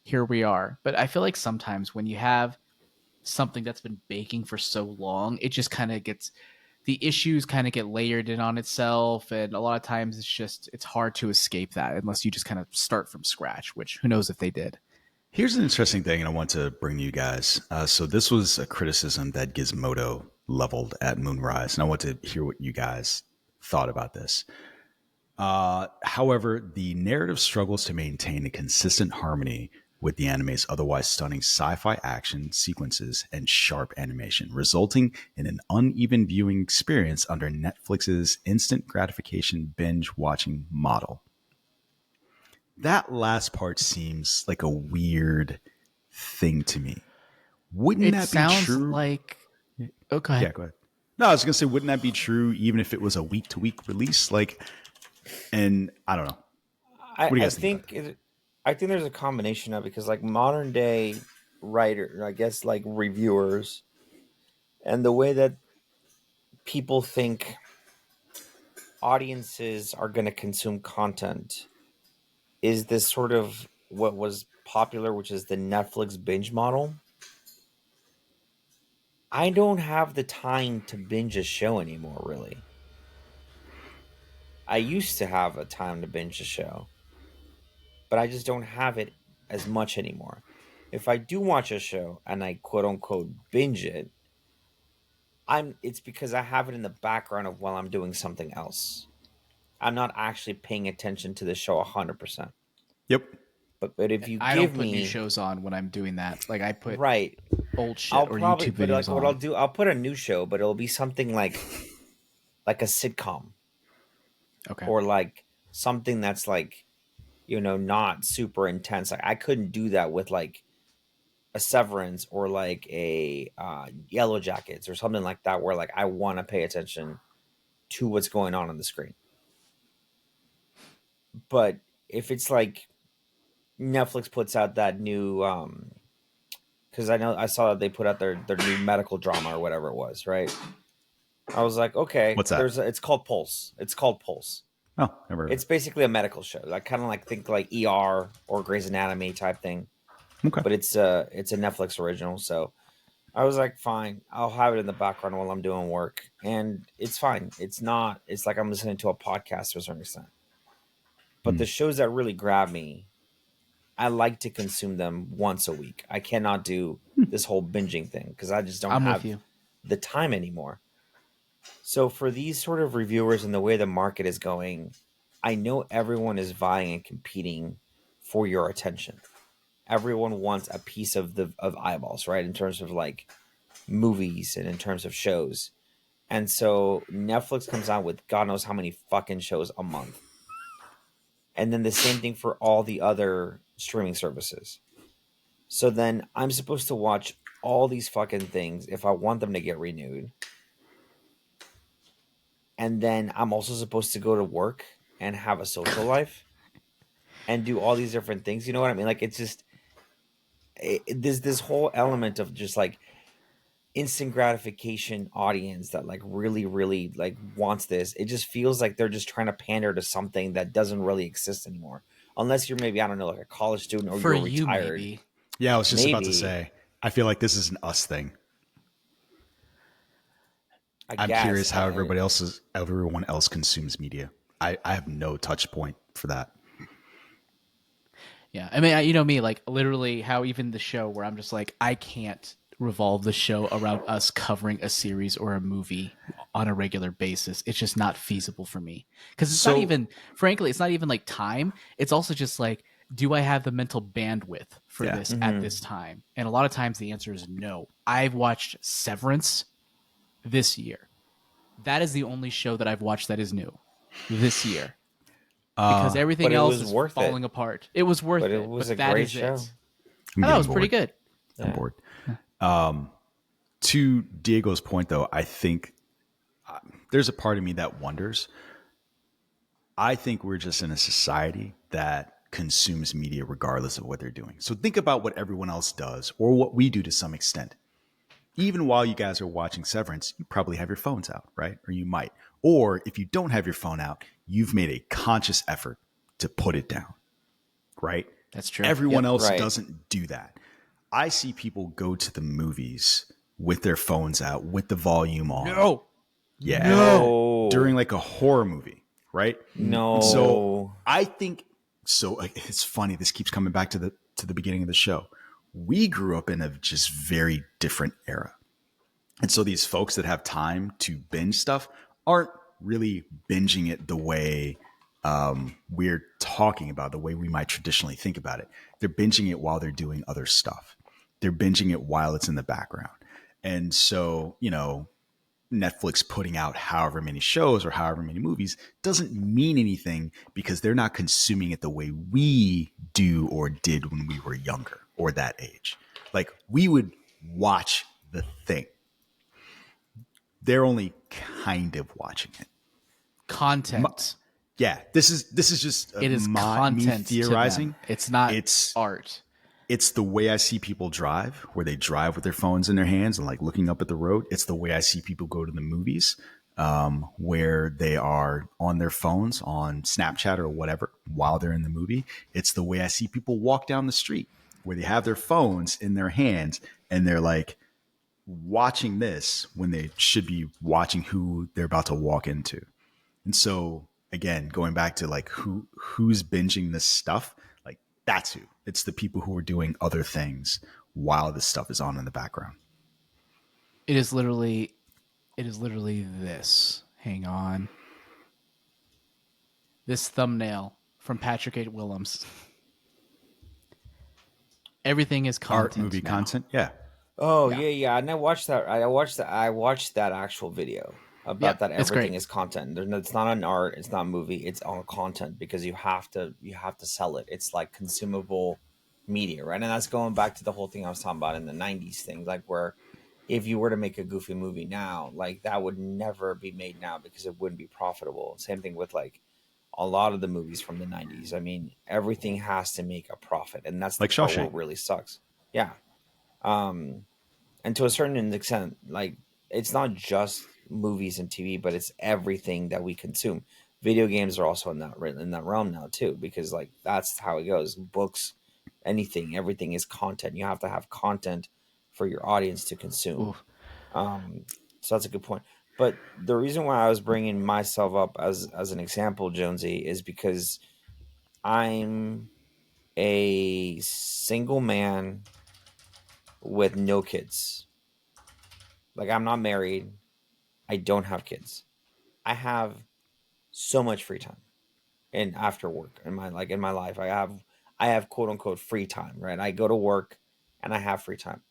here we are. But I feel like sometimes when you have something that's been baking for so long, it just kind of gets the issues kind of get layered in on itself, and a lot of times it's hard to escape that unless you just kind of start from scratch, which who knows if they did. Here's an interesting thing, and I want to bring you guys. So this was a criticism that Gizmodo leveled at Moonrise, and I want to hear what you guys thought about this. However, the narrative struggles to maintain a consistent harmony with the anime's otherwise stunning sci-fi action sequences and sharp animation, resulting in an uneven viewing experience under Netflix's instant gratification binge watching model. That last part seems like a weird thing to me. Wouldn't It that be sounds true? like oh, go ahead. Yeah, go ahead. No, I was gonna say, wouldn't that be true even if it was a week to week release? Like, and I don't know. What do you I guys think about think I think there's a combination of it because like modern day writer, I guess like reviewers, and the way that people think audiences are going to consume content is this sort of what was popular, which is the Netflix binge model. I don't have the time to binge a show anymore, really. I used to have a time to binge a show, but I just don't have it as much anymore. If I do watch a show and I quote unquote binge it, it's because I have it in the background of while I'm doing something else. I'm not actually paying attention to the show 100%. it? Yep. But if you I don't give put new me shows on when I'm doing that. Like I put right, old shit I'll or probably YouTube but like videos what I'll on. do, I'll put a new show, but it'll be something like a sitcom Okay. or like something that's like not super intense. Like I couldn't do that with like a Severance or like a Yellow Jackets or something like that, where like I want to pay attention to what's going on the screen. But if it's like Netflix puts out that new, because I saw that they put out their new medical drama or whatever it was, right? I was like, okay, What's that? it's called Pulse. It's called Pulse. Oh, never heard of It's basically a medical show. Like kind of like think like ER or Grey's Anatomy type thing, it. Okay. but it's a Netflix original. So I was like, fine, I'll have it in the background while I'm doing work, and it's fine. It's not. It's like I'm listening to a podcast to a certain extent. But Hmm. the shows that really grab me, I like to consume them once a week. I cannot do this whole binging thing because I just don't I'm with have you. the time anymore. So for these sort of reviewers and the way the market is going, I know everyone is vying and competing for your attention. Everyone wants a piece of eyeballs, right? In terms of like movies and in terms of shows. And so Netflix comes out with God knows how many fucking shows a month. And then the same thing for all the other streaming services. So then I'm supposed to watch all these fucking things if I want them to get renewed. And then I'm also supposed to go to work and have a social life and do all these different things. You know what I mean? Like it's just there's this whole element of just like instant gratification audience that like really like wants this. It just feels like they're just trying to pander to something that doesn't really exist anymore. Unless you're maybe, I don't know, like a college student or For you're you, retired. maybe. Yeah, I was just about to Maybe. say. I feel like this is an us thing. I I'm guess. curious how everyone else consumes media. I have no touch point for that. Yeah, I mean, you know me, like literally, how even the show where I'm just like, I can't revolve the show around us covering a series or a movie on a regular basis. It's just not feasible for me because it's not So even, frankly, it's not even like time. It's also just like, do I have the mental bandwidth for yeah, this at Hmm. this time? And a lot of times the answer is no. I've watched Severance this year. That is the only show that I've watched that is new this year because But everything it else was is worth it. falling apart. It was But worth it it, was a but that great is show. it. I'm I thought it getting was pretty bored. good. I'm Yeah. bored. To Diego's point, though, I think there's a part of me that wonders. I think we're just in a society that consumes media regardless of what they're doing. So think about what everyone else does or what we do to some extent. Even while you guys are watching Severance, you probably have your phones out, right? Or you might. Or if you don't have your phone out, you've made a conscious effort to put it down, right? That's true. Everyone Yep. else Right. doesn't do that. I see people go to the movies with their phones out, with the volume on. No. Yeah. No. During No. like a horror movie, right? And so No. I think it's funny this keeps coming back to the beginning of the show. We grew up in a just very different era. And so these folks that have time to binge stuff aren't really binging it the way we're talking about, the way we might traditionally think about it. They're binging it while they're doing other stuff. They're binging it while it's in the background. And so, Netflix putting out however many shows or however many movies doesn't mean anything because they're not consuming it the way we do or did when we were younger or that age. Like we would watch the thing. They're only kind of watching it. Content. Yeah, this is just It is me content to them. theorizing. It's not It's art. it's the way I see people drive, where they drive with their phones in their hands and like looking up at the road. It's the way I see people go to the movies, where they are on their phones on Snapchat or whatever while they're in the movie. It's the way I see people walk down the street, where they have their phones in their hands and they're like watching this when they should be watching who they're about to walk into. And so again, going back to like who's binging this stuff, like that's who. It's the people who are doing other things while this stuff is on in the background. It is literally this. Hang on. This thumbnail from Patrick H. Willems. Everything is Art content movie now. content. Yeah. Oh Yeah. yeah, yeah. And I watched that. I watched that. I watched that actual video about Yep. that. It's great. Everything is content. It's not an art. It's not a movie. It's on content because you have to sell it. It's like consumable media, right? And that's going back to the whole thing I was talking about in the '90s thing, like where if you were to make a Goofy movie now, like that would never be made now because it wouldn't be profitable. Same thing with like a lot of the movies from the '90s. I mean, everything has to make a profit, and that's the Like part where Shawshank. it really sucks. Yeah. Um, and to a certain extent, like it's not just movies and TV, but it's everything that we consume. Video games are also in that realm now too, because like that's how it goes. Books, anything, everything is content. You have to have content for your audience to consume. Ooh. Um, so that's a good point. But the reason why I was bringing myself up as an example, Jonesy, is because I'm a single man with no kids. Like I'm not married. I don't have kids. I have so much free time and after work in my in my life. I have quote unquote free time, right? I go to work and I have free time.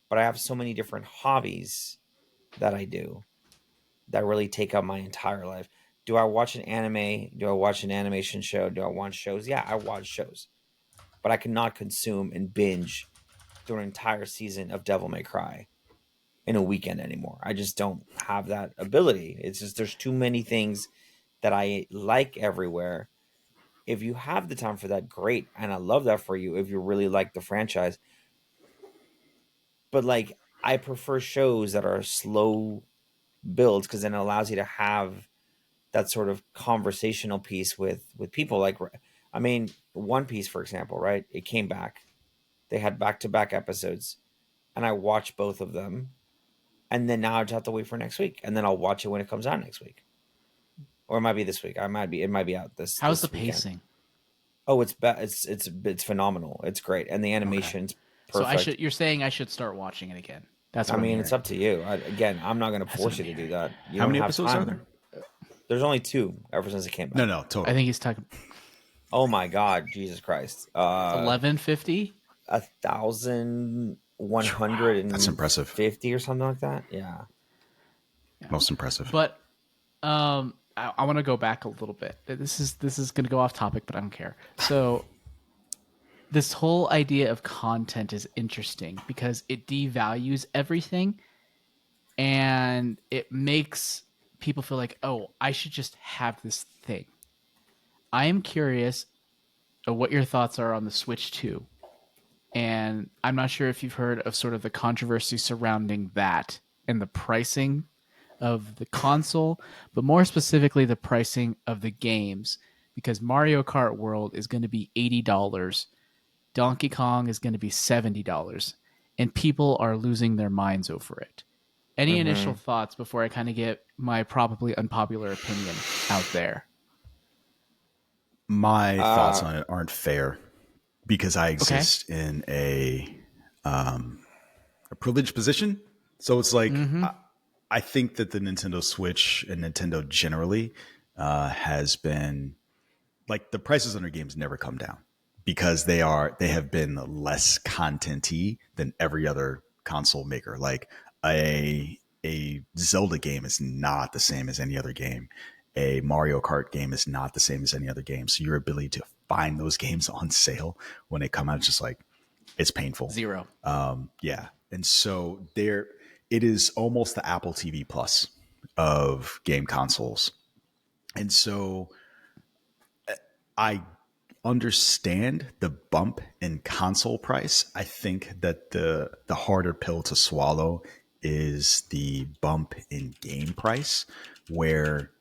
But I have so many different hobbies that I do that really take up my entire life. Do I watch an anime? Do I watch an animation show? Do I watch shows? Yeah, I watch shows. But I cannot consume and binge through an entire season of Devil May Cry in a weekend anymore. I just don't have that ability. It's just there's too many things that I like everywhere. If you have the time for that, great. And I love that for you if you really like the franchise. But like I prefer shows that are slow builds because then it allows you to have that sort of conversational piece with people. Like I mean, One Piece, for example, right? It came back. They had back to back episodes, and I watched both of them. and then now I just have to wait for next week, and then I'll watch it when it comes out next week, or it might be this week. It might be out How's the this weekend. pacing? Oh, it's phenomenal. It's great, and the Okay. animation's So perfect. you're saying I should start watching it again. That's I what I'm mean, it's hearing. up to you. Again, I'm not going to That's what force I'm you to do hearing. that. You How don't many have episodes are time. there? There's only 2 ever since it came No, out. no, I total. think he's talking Oh my God, Jesus Christ! 1150. That's impressive. 1,150 or something like that. Yeah. Yeah. Most impressive. But I want to go back a little bit. This is going to go off topic, but I don't care. So this whole idea of content is interesting because it devalues everything and it makes people feel like, oh, I should just have this thing. I am curious what your thoughts are on the Switch 2. And I'm not sure if you've heard of sort of the controversy surrounding that and the pricing of the console, but more specifically, the pricing of the games. Because Mario Kart World is going to be $80, Donkey Kong is going to be $70, and people are losing their minds over it. Any initial Mm-hmm. thoughts before I kind of get my probably unpopular opinion out there? My thoughts Uh, on it aren't fair because I Okay. exist in a privileged position. So it's like Mm-hmm. I think that the Nintendo Switch and Nintendo generally has been like the prices on their games never come down because they have been less contenty than every other console maker. Like a Zelda game is not the same as any other game. A Mario Kart game is not the same as any other game. So your ability to find those games on sale when they come out is just like it's painful. Zero. Yeah, and so there it is almost the Apple TV Plus of game consoles, and so I understand the bump in console price. I think that the harder pill to swallow is the bump in game price, where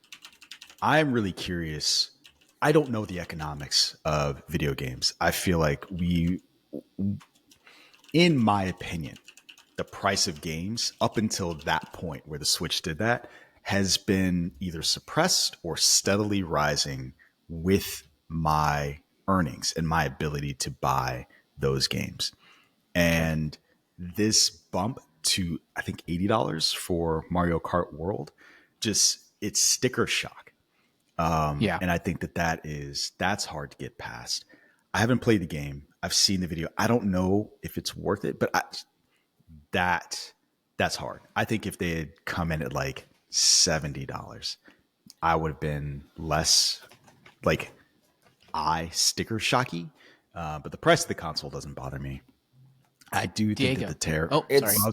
I'm really curious. I don't know the economics of video games. I feel like in my opinion, the price of games up until that point where the Switch did that has been either suppressed or steadily rising with my earnings and my ability to buy those games. And this bump to I think $80 for Mario Kart World, just it's sticker shock. Yeah. And I think that's hard to get past. I haven't played the game. I've seen the video. I don't know if it's worth it, but that that's hard. I think if they had come in at like $70, I would have been less like eye sticker shocky. But the price of the console doesn't bother me. I do think that Diego. the tariff. Oh, sorry. it's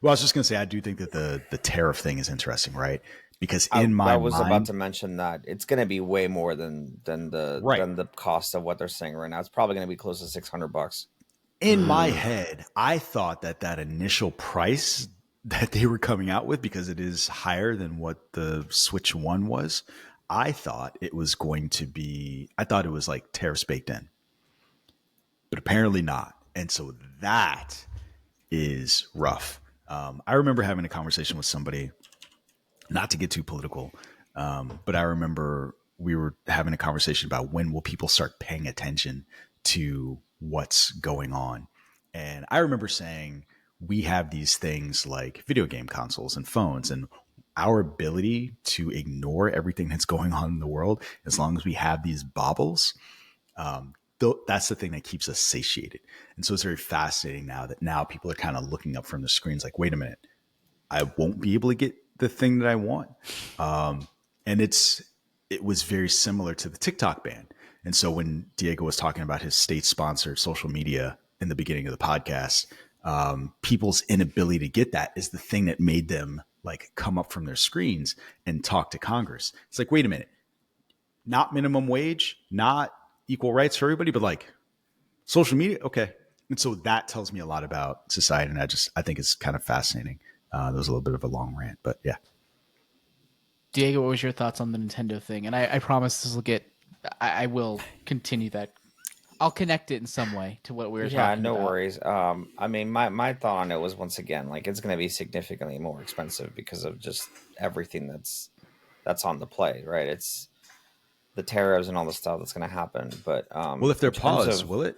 Well, I was just gonna say I do think that the tariff thing is interesting, right? Because I, in I my was about mind, to mention that it's going to be way more right, than the cost of what they're saying right now. It's probably going to be close to $600. in my head, I thought that that initial price that they were coming out with, because it is higher than what the Switch One was, I thought it was going to be, I thought it was like tariffs baked in, but apparently not. And so that is rough. I remember having a conversation with somebody, not to get too political, but I remember we were having a conversation about when will people start paying attention to what's going on. And I remember saying we have these things like video game consoles and phones, and our ability to ignore everything that's going on in the world, as long as we have these baubles, that's the thing that keeps us satiated. And so it's very fascinating now that now people are kind of looking up from the screens like, wait a minute, I won't be able to get the thing that I want. And it was very similar to the TikTok ban. And so when Diego was talking about his state sponsored social media in the beginning of the podcast, people's inability to get that is the thing that made them like come up from their screens and talk to Congress. It's like, wait a minute, not minimum wage, not equal rights for everybody, but like social media. Okay. And so that tells me a lot about society. And I think it's kind of fascinating. There was a little bit of a long rant, but yeah. Diego, what was your thoughts on the Nintendo thing? And I promise this will get. I will continue that I'll connect it in some way to what we were Yeah, talking no about. worries. I mean, my thought on it was once again like it's going to be significantly more expensive because of just everything that's on the play, right? It's the tariffs and all the stuff that's going to happen. But Well, if in they're terms paused, of, will it?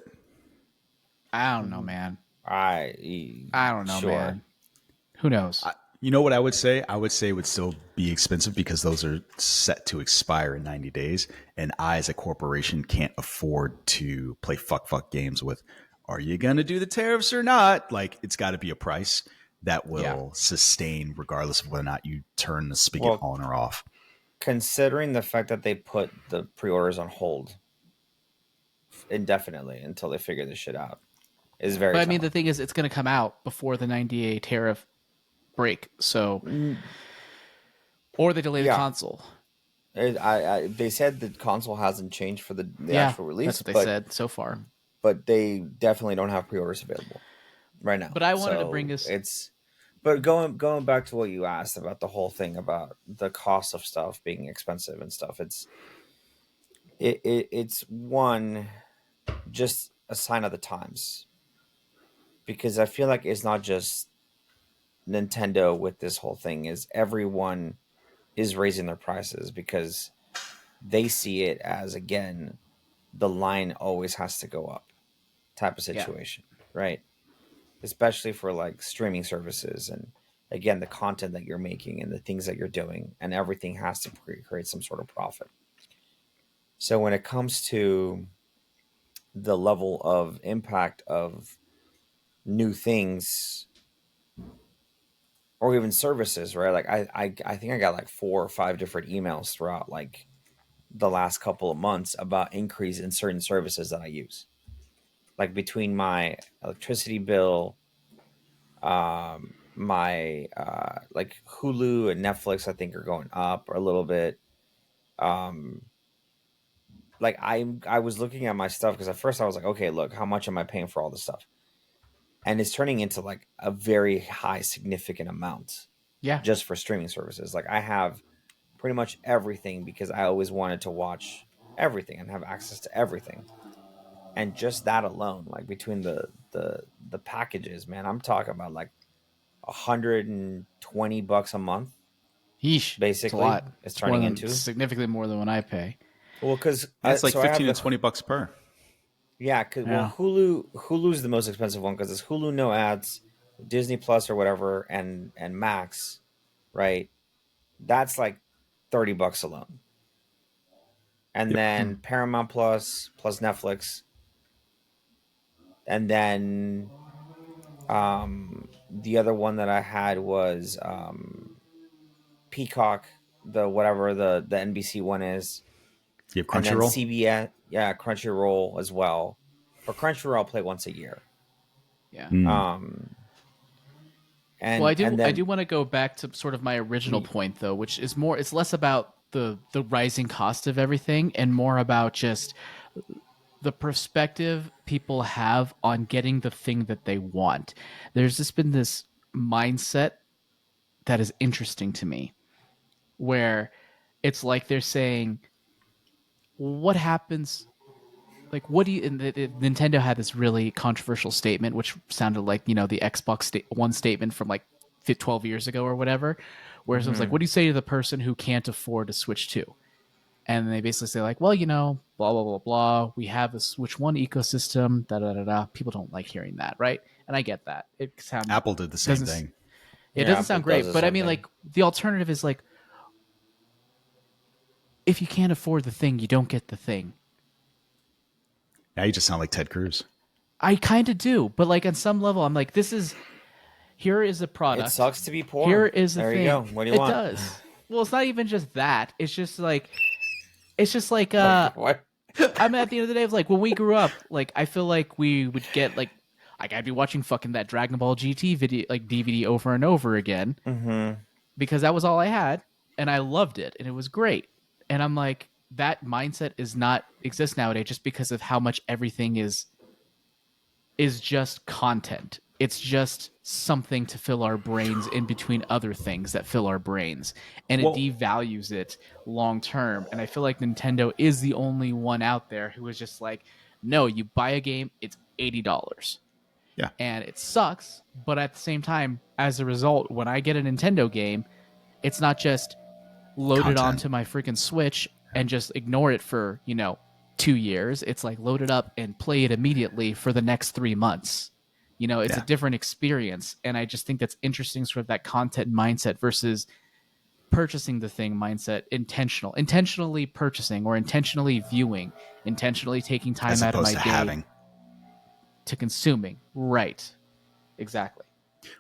I don't know, man. I don't know, sure. man. Who knows? You know what I would say? I would say it would still be expensive because those are set to expire in 90 days. And I, as a corporation, can't afford to play fuck games with, are you going to do the tariffs or not? Like, it's got to be a price that Yeah. will sustain regardless of whether or not you turn the spigot Well, on or off. considering the fact that they put the pre-orders on hold indefinitely until they figure this shit out is very But I mean, telling. the thing is, it's going to come out before the 90-day tariff break. So, Mm, or they delay the yeah, console. they said the console hasn't changed for the Yeah, actual that's release, what they said so far. but they definitely don't have pre-orders available right now. But I wanted to bring So this. it's but going back to what you asked about the whole thing about the cost of stuff being expensive and stuff. It's one just a sign of the times because I feel like it's not just Nintendo with this whole thing is everyone is raising their prices because they see it as again the line always has to go up type of Yeah. situation, right? Especially for like streaming services and again the content that you're making and the things that you're doing and everything has to create some sort of profit. So when it comes to the level of impact of new things or even services, right? Like I think I got like 4 or 5 different emails throughout like the last couple of months about increase in certain services that I use. Like between my electricity bill, my like Hulu and Netflix, I think are going up a little bit. Um, like I was looking at my stuff because at first I was like, okay, look, how much am I paying for all this stuff? And it's turning into like a very high, significant amount Yeah. just for streaming services. Like I have pretty much everything because I always wanted to watch everything and have access to everything. And just that alone, like between the packages, man, I'm talking about like $120 a month, Yeesh. It's a basically. lot. It's It's more turning than into. significantly more than what I pay. Well, because Yeah, it's like so I have 15 the and $20 per. yeah, cause, well Yeah. Hulu's the most expensive one because it's Hulu no ads, Disney Plus or whatever, and Max, right? That's like $30 alone, and Yep. then Paramount plus Netflix, and then the other one that I had was Peacock, the whatever the NBC one is, You have and then Crunchyroll? CBS, yeah, Crunchyroll as well. But Crunchyroll I'll play once a year. Yeah. Mm. Um, Well, and I then do want to go back to sort of my original point though, which is more it's less about the rising cost of everything and more about just the perspective people have on getting the thing that they want. There's just been this mindset that is interesting to me where it's like they're saying what happens like what do you and Nintendo had this really controversial statement which sounded like the Xbox One statement from like 12 years ago or whatever, whereas it was like, mhm, what do you say to the person who can't afford a Switch 2? And they basically say like, well, blah blah blah blah, we have a Switch 1 ecosystem, da da da da. People don't like hearing that, right? And I get that. Apple did the same Doesn't thing. it yeah, doesn't Apple sound does great, the but I same mean thing. like the alternative is like if you can't afford the thing, you don't get the thing. Now you just sound like Ted Cruz. I kind of do, but like on some level, I'm like, here is a It product. sucks to be Here poor. is a There you thing. go. What do you It want? does. Well, it's not even just that. It's just like Like what? I'm at the end of the day of like when we grew up, like I feel like we would get like I'd be watching fucking that Dragon Ball GT video like DVD over and over again Mm-hmm. because that was all I had and I loved it and it was great. And I'm like that mindset is not exist nowadays just because of how much everything is just content. It's just something to fill our brains in between other things that fill our brains. And it Well, devalues it long term. And I feel like Nintendo is the only one out there who is just like, No, you buy a game, it's $80. Yeah. And it sucks, but at the same time, as a result, when I get a Nintendo game, it's not just load it Content. onto my freaking Switch and just ignore it for, 2 years. It's like load it up and play it immediately for the next 3 months. It's a Yeah. different experience. And I just think that's interesting, sort of that content mindset versus purchasing the thing mindset, intentionally purchasing or intentionally viewing, intentionally taking time As out of opposed my to day having. to consuming. Right. Exactly.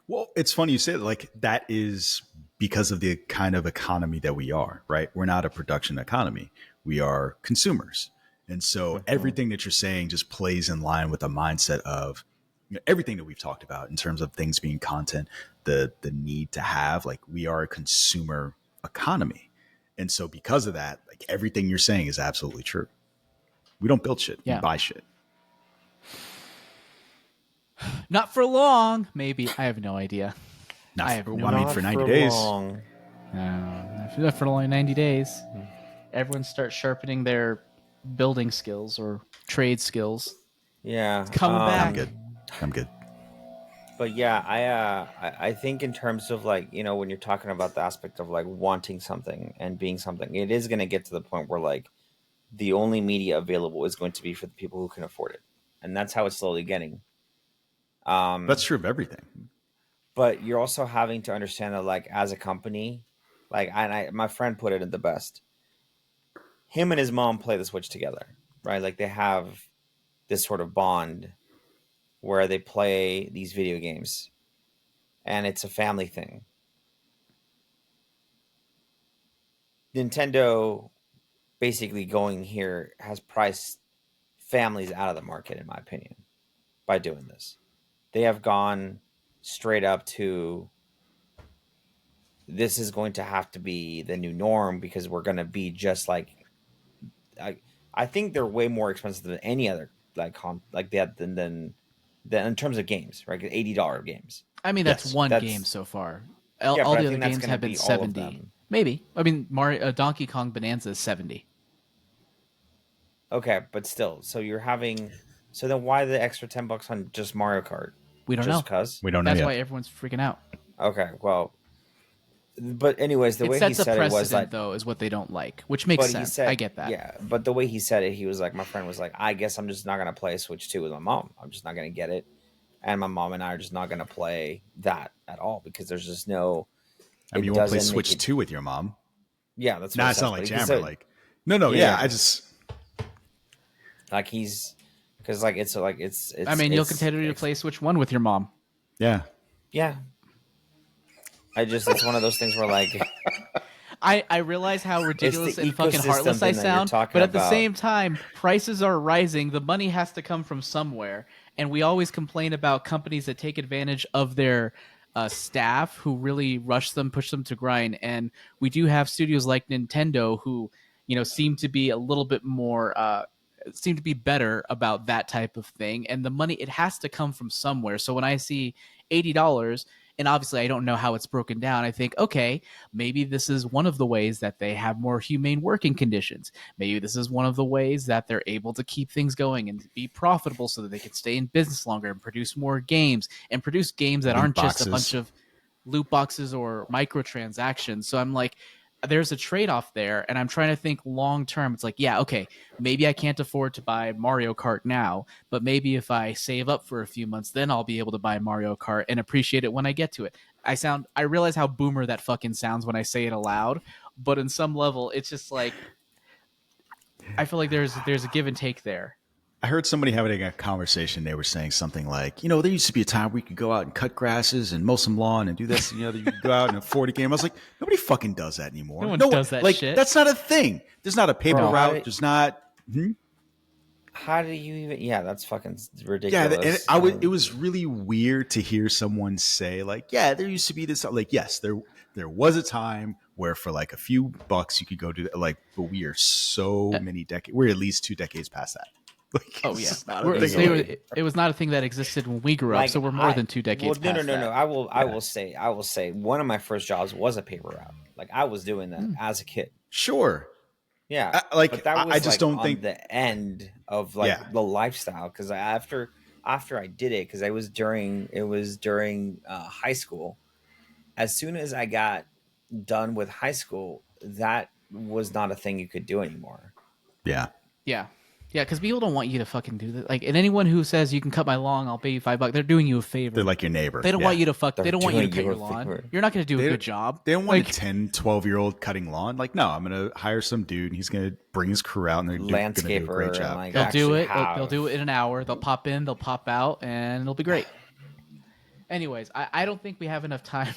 Well, it's funny you say that. Like, that is because of the kind of economy that we are, right? We're not a production economy. We are consumers. And so Mhm. everything that you're saying just plays in line with the mindset of everything that we've talked about in terms of things being content, the need to have, like, we are a consumer economy. And so because of that, like, everything you're saying is absolutely true. We don't build shit. We Yeah. buy shit. Not for long, maybe. I have no idea. I have no I mean, Not for 90 for days. long. not for only 90 days. Everyone starts sharpening their building skills or trade skills. Yeah. It's coming I'm back. good. I'm good. But yeah, I think in terms of like, when you're talking about the aspect of like wanting something and being something, it is going to get to the point where like the only media available is going to be for the people who can afford it, and that's how it's slowly getting. That's true of everything. But you're also having to understand that like as a company, like my friend put it in the best. Him and his mom play the Switch together, right? Like they have this sort of bond where they play these video games, and it's a family thing. Nintendo basically going here has priced families out of the market, in my opinion, by doing this. They have gone straight up to this is going to have to be the new norm because we're going to be just like I, I think they're way more expensive than any other like that than in terms of games, right? $80 games. I mean, that's Yes. one game That's so far. yeah, All but I the other think that's games going to have been be all of 70. them. Maybe. I mean, Donkey Kong Bonanza is 70. Okay, but still, so then why the extra $10 on just Mario Kart? We don't Just know. cause? We don't know That's yet. why everyone's freaking out. Okay, well, but anyways, the It way he sets a said it was precedent, like, though, is what they don't like, which makes but he sense. I said, get that. yeah, but the way he said it, he was like, my friend was like, I guess I'm just not gonna play Switch 2 with my mom. I'm just not gonna get it, and my mom and I are just not gonna play that at all because there's just no. I mean, It you won't play doesn't make Switch it. 2 with your mom. Yeah, that's what Nah, it it's says. not like But he Jammer. said, Like, no, yeah. yeah, I just, like he's because it's. I mean, you'll it's continue to play Switch 1 with your mom. yeah. Yeah, it's one of those things where like I realize how ridiculous the and fucking ecosystem heartless I thing that you're sound, talking but at the about. same time, prices are rising. The money has to come from somewhere, and we always complain about companies that take advantage of their staff who really rush them, push them to grind. And we do have studios like Nintendo who, seem to be a little bit more. Seem to be better about that type of thing, and the money, it has to come from somewhere. So when I see $80, and obviously I don't know how it's broken down, I think, okay, maybe this is one of the ways that they have more humane working conditions. Maybe this is one of the ways that they're able to keep things going and be profitable so that they can stay in business longer and produce more games and produce games that Loot aren't just a boxes. bunch of loot boxes or microtransactions. So I'm like, there's a trade-off there, and I'm trying to think long term. It's like, yeah, okay, maybe I can't afford to buy Mario Kart now, but maybe if I save up for a few months, then I'll be able to buy Mario Kart and appreciate it when I get to it. I realize how boomer that fucking sounds when I say it aloud, but in some level, it's just like I feel like there's a give and take there. I heard somebody having a conversation. They were saying something like, there used to be a time we could go out and cut grasses and mow some lawn and do this. You could go out and afford a game. I was like, nobody fucking does that anymore. No one does that like, shit. That's not a thing. There's not a paper Bro, route. There's not. How do you even? Yeah, that's fucking Yeah, ridiculous. and it was really weird to hear someone say, like, yeah, there used to be this. Like, yes, there was a time where for like a few bucks you could go do that. Like, but we are so many decades. We're at least 2 decades past that. Like, Oh yeah, it's not a thing anymore. it was not a thing that existed when we grew up, so we're more than 2 decades Well, past no. that. I will say, one of my first jobs was a paper route. Like I was doing that as a kid. Sure. Yeah, Like, but that was I just like don't on think the end of like Yeah. the lifestyle. Because after I did it, because it was during high school. As soon as I got done with high school, that was not a thing you could do anymore. Yeah. Yeah. Yeah, because people don't want you to fucking do that. Like, and anyone who says you can cut my lawn, I'll pay you $5, they're doing you a They're favor. like your neighbor. They don't want Yeah. you to fuck. They They're don't want you to doing cut you your a lawn. favor. You're not going to do a They, good job. they don't want Like, a 10, 12-year-old cutting lawn. Like, no, I'm going to hire some dude and he's going to bring his crew out and they're going to do a great Landscaper and job. like they'll do actually it. They'll have. do it in an hour. They'll pop in. They'll pop out, and it'll be great. Anyways, I don't think we have enough time.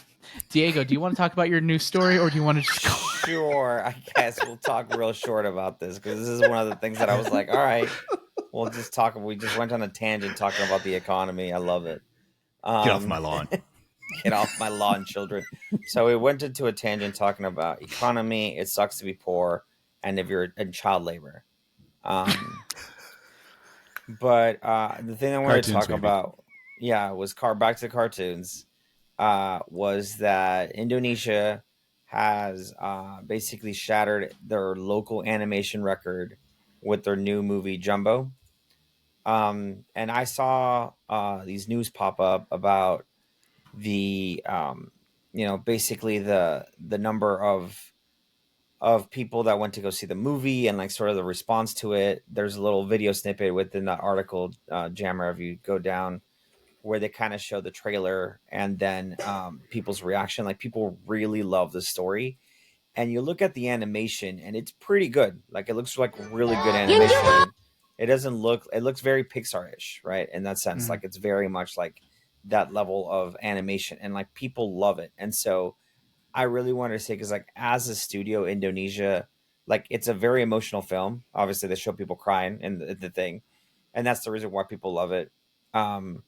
Diego, do you want to talk about your news story, or do you want to just go? Sure, I guess we'll talk real short about this because this is one of the things that I was like, all right, we'll just talk. We just went on a tangent talking about the economy. I love it. Get off my lawn. Get off my lawn, children. So we went into a tangent talking about economy. It sucks to be poor, and if you're in child labor. But the thing I wanted to Cartoons, talk baby. about, yeah, was back to cartoons. Was that Indonesia has basically shattered their local animation record with their new movie Jumbo. And I saw these news pop up about the basically the number of people that went to go see the movie and like sort of the response to it. There's a little video snippet within that article, Jammer, if you go down, where they kind of show the trailer and then people's reaction. Like people really love the story, and you look at the animation and it's pretty good. Like it looks like really good animation. It doesn't look. It looks very Pixar-ish, right? In that sense, Mhm. like it's very much like that level of animation, and like people love it. And so I really wanted to say, because like as a studio, Indonesia, like it's a very emotional film. Obviously, they show people crying in the thing, and that's the reason why people love it. Um,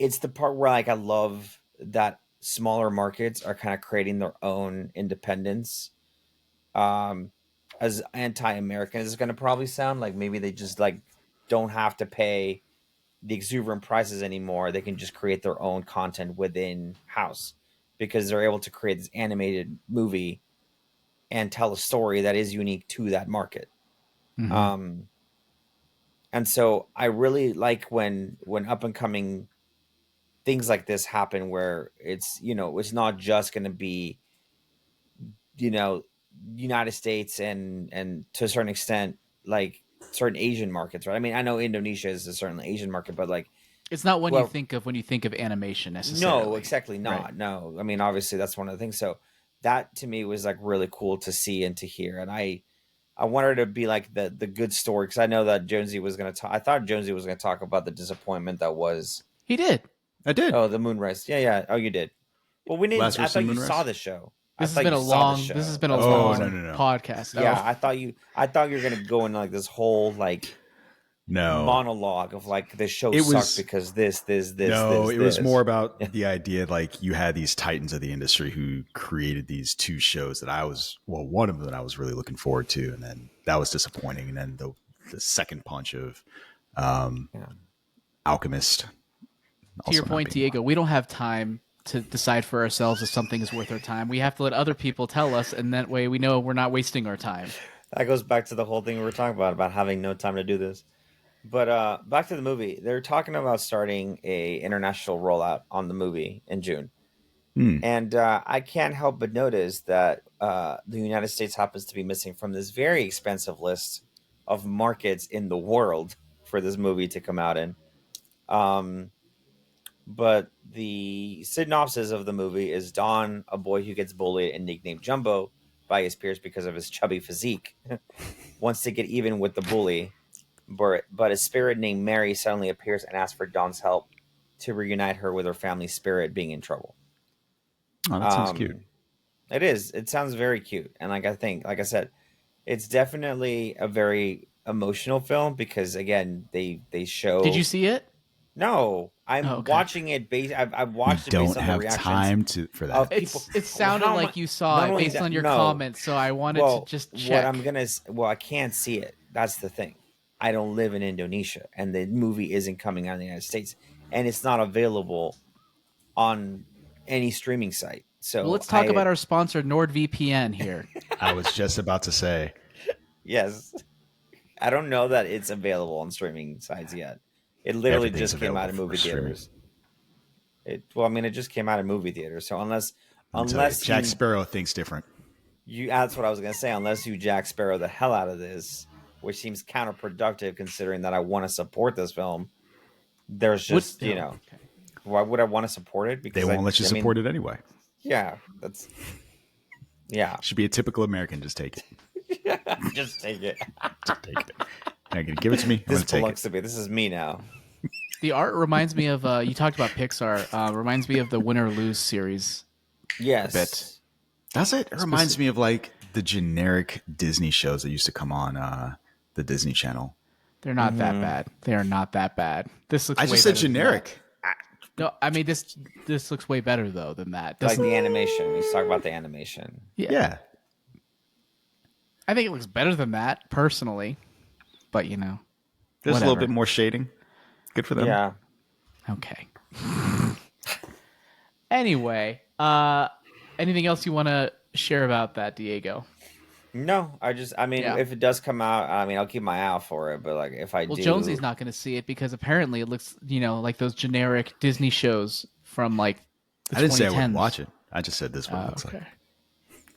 it's the part where like I love that smaller markets are kind of creating their own independence. Um, as anti-American as it's going to probably sound, like maybe they just like don't have to pay the exuberant prices anymore. They can just create their own content within house because they're able to create this animated movie and tell a story that is unique to that market. Mhm. Um, and so I really like when up and coming things like this happen where it's not just going to be you know United States and to a certain extent like certain Asian markets, right? I mean, I know Indonesia is a certain Asian market, but like, It's not one you well, think of when you think of animation no, necessarily. exactly Right. not. No, I mean, obviously that's one of the things. So that to me was like really cool to see and to hear, and I wanted to be like the good story because I know that Jonesy was going to talk. I thought Jonesy was going to talk about the disappointment that was He did. I did. the Moonrise. Yeah, yeah. Oh, you did. Well, we didn't. I Lazarus and thought you saw Moonrise. the show. I This has thought been you a saw the long. This has show. been a That's what I'm Oh, saying. no. podcast. Yeah, Oh, I thought you were gonna go into like this whole like No. monologue of like this show It sucked was because this No, it was more about Yeah. the idea like you had these titans of the industry who created these two shows that one of them that I was really looking forward to, and then that was disappointing. And then the second punch of um, Yeah. Alchemist to your also not point, being Diego, well. we don't have time to decide for ourselves if something is worth our time. We have to let other people tell us, and that way we know we're not wasting our time. That goes back to the whole thing we were talking about having no time to do this. But back to the movie. They're talking about starting a international rollout on the movie in June. Hmm. And I can't help but notice that the United States happens to be missing from this very expensive list of markets in the world for this movie to come out in. Um, but the synopsis of the movie is Don, a boy who gets bullied and nicknamed Jumbo by his peers because of his chubby physique, wants to get even with the bully, but a spirit named Mary suddenly appears and asks for Don's help to reunite her with her family spirit being in trouble. Oh, that sounds cute. Um, it is. It sounds very cute, and like I think, like I said, it's definitely a very emotional film because again, they Did you show. see it? No, Oh, I'm okay. watching it based. I've We watched it based don't on the have reactions time for that. of people. It sounded How am I? like you saw Not it only based that, on your no. comments, so I wanted to Well, just what check. I'm gonna. Well, I can't see it. That's the thing. I don't live in Indonesia, and the movie isn't coming out in the United States, and it's not available on any streaming site. Well, So let's talk I about our sponsor, NordVPN, here. I was just about to say yes. I don't know that it's available on streaming sites yet. It literally Everything's just came out available in for movie streaming. theaters. Well, I mean, it just came out in movie theaters. So Let me tell you, unless Jack Sparrow thinks different. that's what I was gonna say. Unless you Jack Sparrow the hell out of this, which seems counterproductive considering that I want to support this film. There's just Okay. why would I want to support it? They Because won't let you support it anyway. Yeah, that's Should be a typical American. Just take it. just take it. Just take it. You're gonna give it to me. I'm This gonna take belongs it. to me. This is me now. The art reminds me of you talked about Pixar. Reminds me of the Win or Lose series. Yes. A bit. Does it? It reminds me of like the generic Disney shows that used to come on the Disney Channel. They're not that bad. They are not that bad. This looks. I way just said better than generic. that. No, I mean this looks way better though than that. Like Doesn't- the animation. Let's talk about the animation. Yeah. I think it looks better than that personally, but There's a whatever. little bit more shading. Good for them. Yeah. Okay. Anyway, anything else you want to share about that, Diego? No, I mean, Yeah. if it does come out, I mean, I'll keep my eye out for it. But like, if I Well, do, Jonesy's not going to see it because apparently it looks, like those generic Disney shows from like the I didn't say I 2010s. wouldn't watch it. I just said this is what it looks okay. like.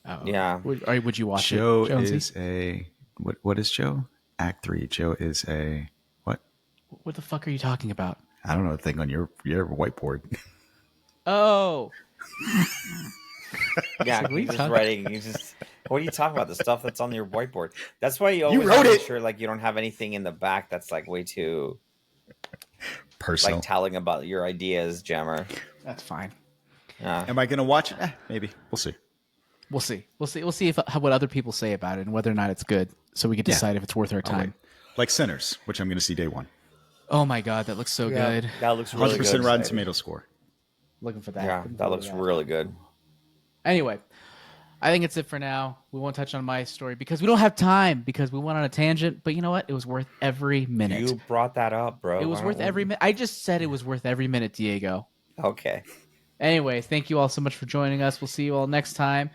Oh. Yeah. Would you watch Joe it, Jonesy? is a what is Joe? Act 3. Joe is a what? What the fuck are you talking about? I don't know. The thing on your whiteboard. Oh, Yeah, What are you he's just talking- writing. He's just. What are you talking about? The stuff that's on your whiteboard. That's why you always wrote make it! sure like you don't have anything in the back that's like way too Personal. like telling about your ideas, Jammer. that's fine. Am I going to watch it? Maybe. We'll see. We'll see. We'll see if what other people say about it and whether or not it's good, so we can decide if it's worth our I'll time. wait. Like Sinners, which I'm going to see day one. Oh my god, that looks so good. That looks really 100% good. Rotten Tomato score. Looking for that. Yeah, Looking that forward looks to really good. Anyway, I think it's it for now. We won't touch on my story because we don't have time because we went on a tangent. But you know what? It was worth every minute. You brought that up, bro. It was worth every minute. I just said it was worth every minute, Diego. Okay. Anyway, thank you all so much for joining us. We'll see you all next time.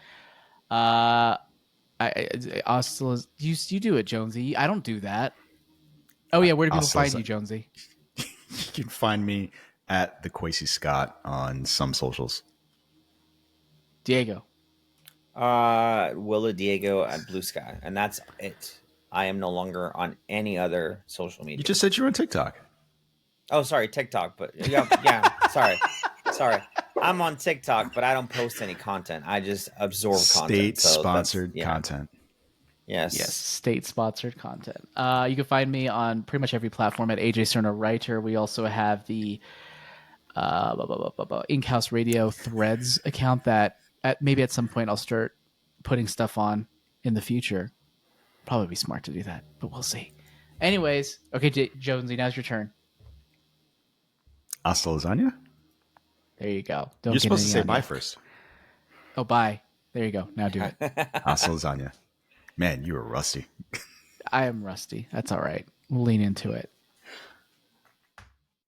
Hostile, you do it, Jonesy. I don't do that. Oh yeah, where do people Hostile find is- you, Jonesy? You can find me at the Quasey Scott on some socials. Diego. Willa Diego at Blue Sky, and that's it. I am no longer on any other social media. You just said you're on TikTok. Oh, sorry, TikTok, but yeah, sorry. I'm on TikTok, but I don't post any content. I just absorb content. So State-sponsored that's- yeah. content. Yes. Yes, state-sponsored content. You can find me on pretty much every platform at AJ Cerner Writer. We also have the Inkhouse Radio Threads account that maybe at some point I'll start putting stuff on in the future. Probably be smart to do that, but we'll see. Anyways, okay, Jonesy, now's your turn. Hasta lasagna? There you go. Don't You're get supposed to any say on bye you. first. Oh, bye. There you go. Now do it. Hasta lasagna. Man, you were rusty. I am rusty. That's all right. We'll lean into it.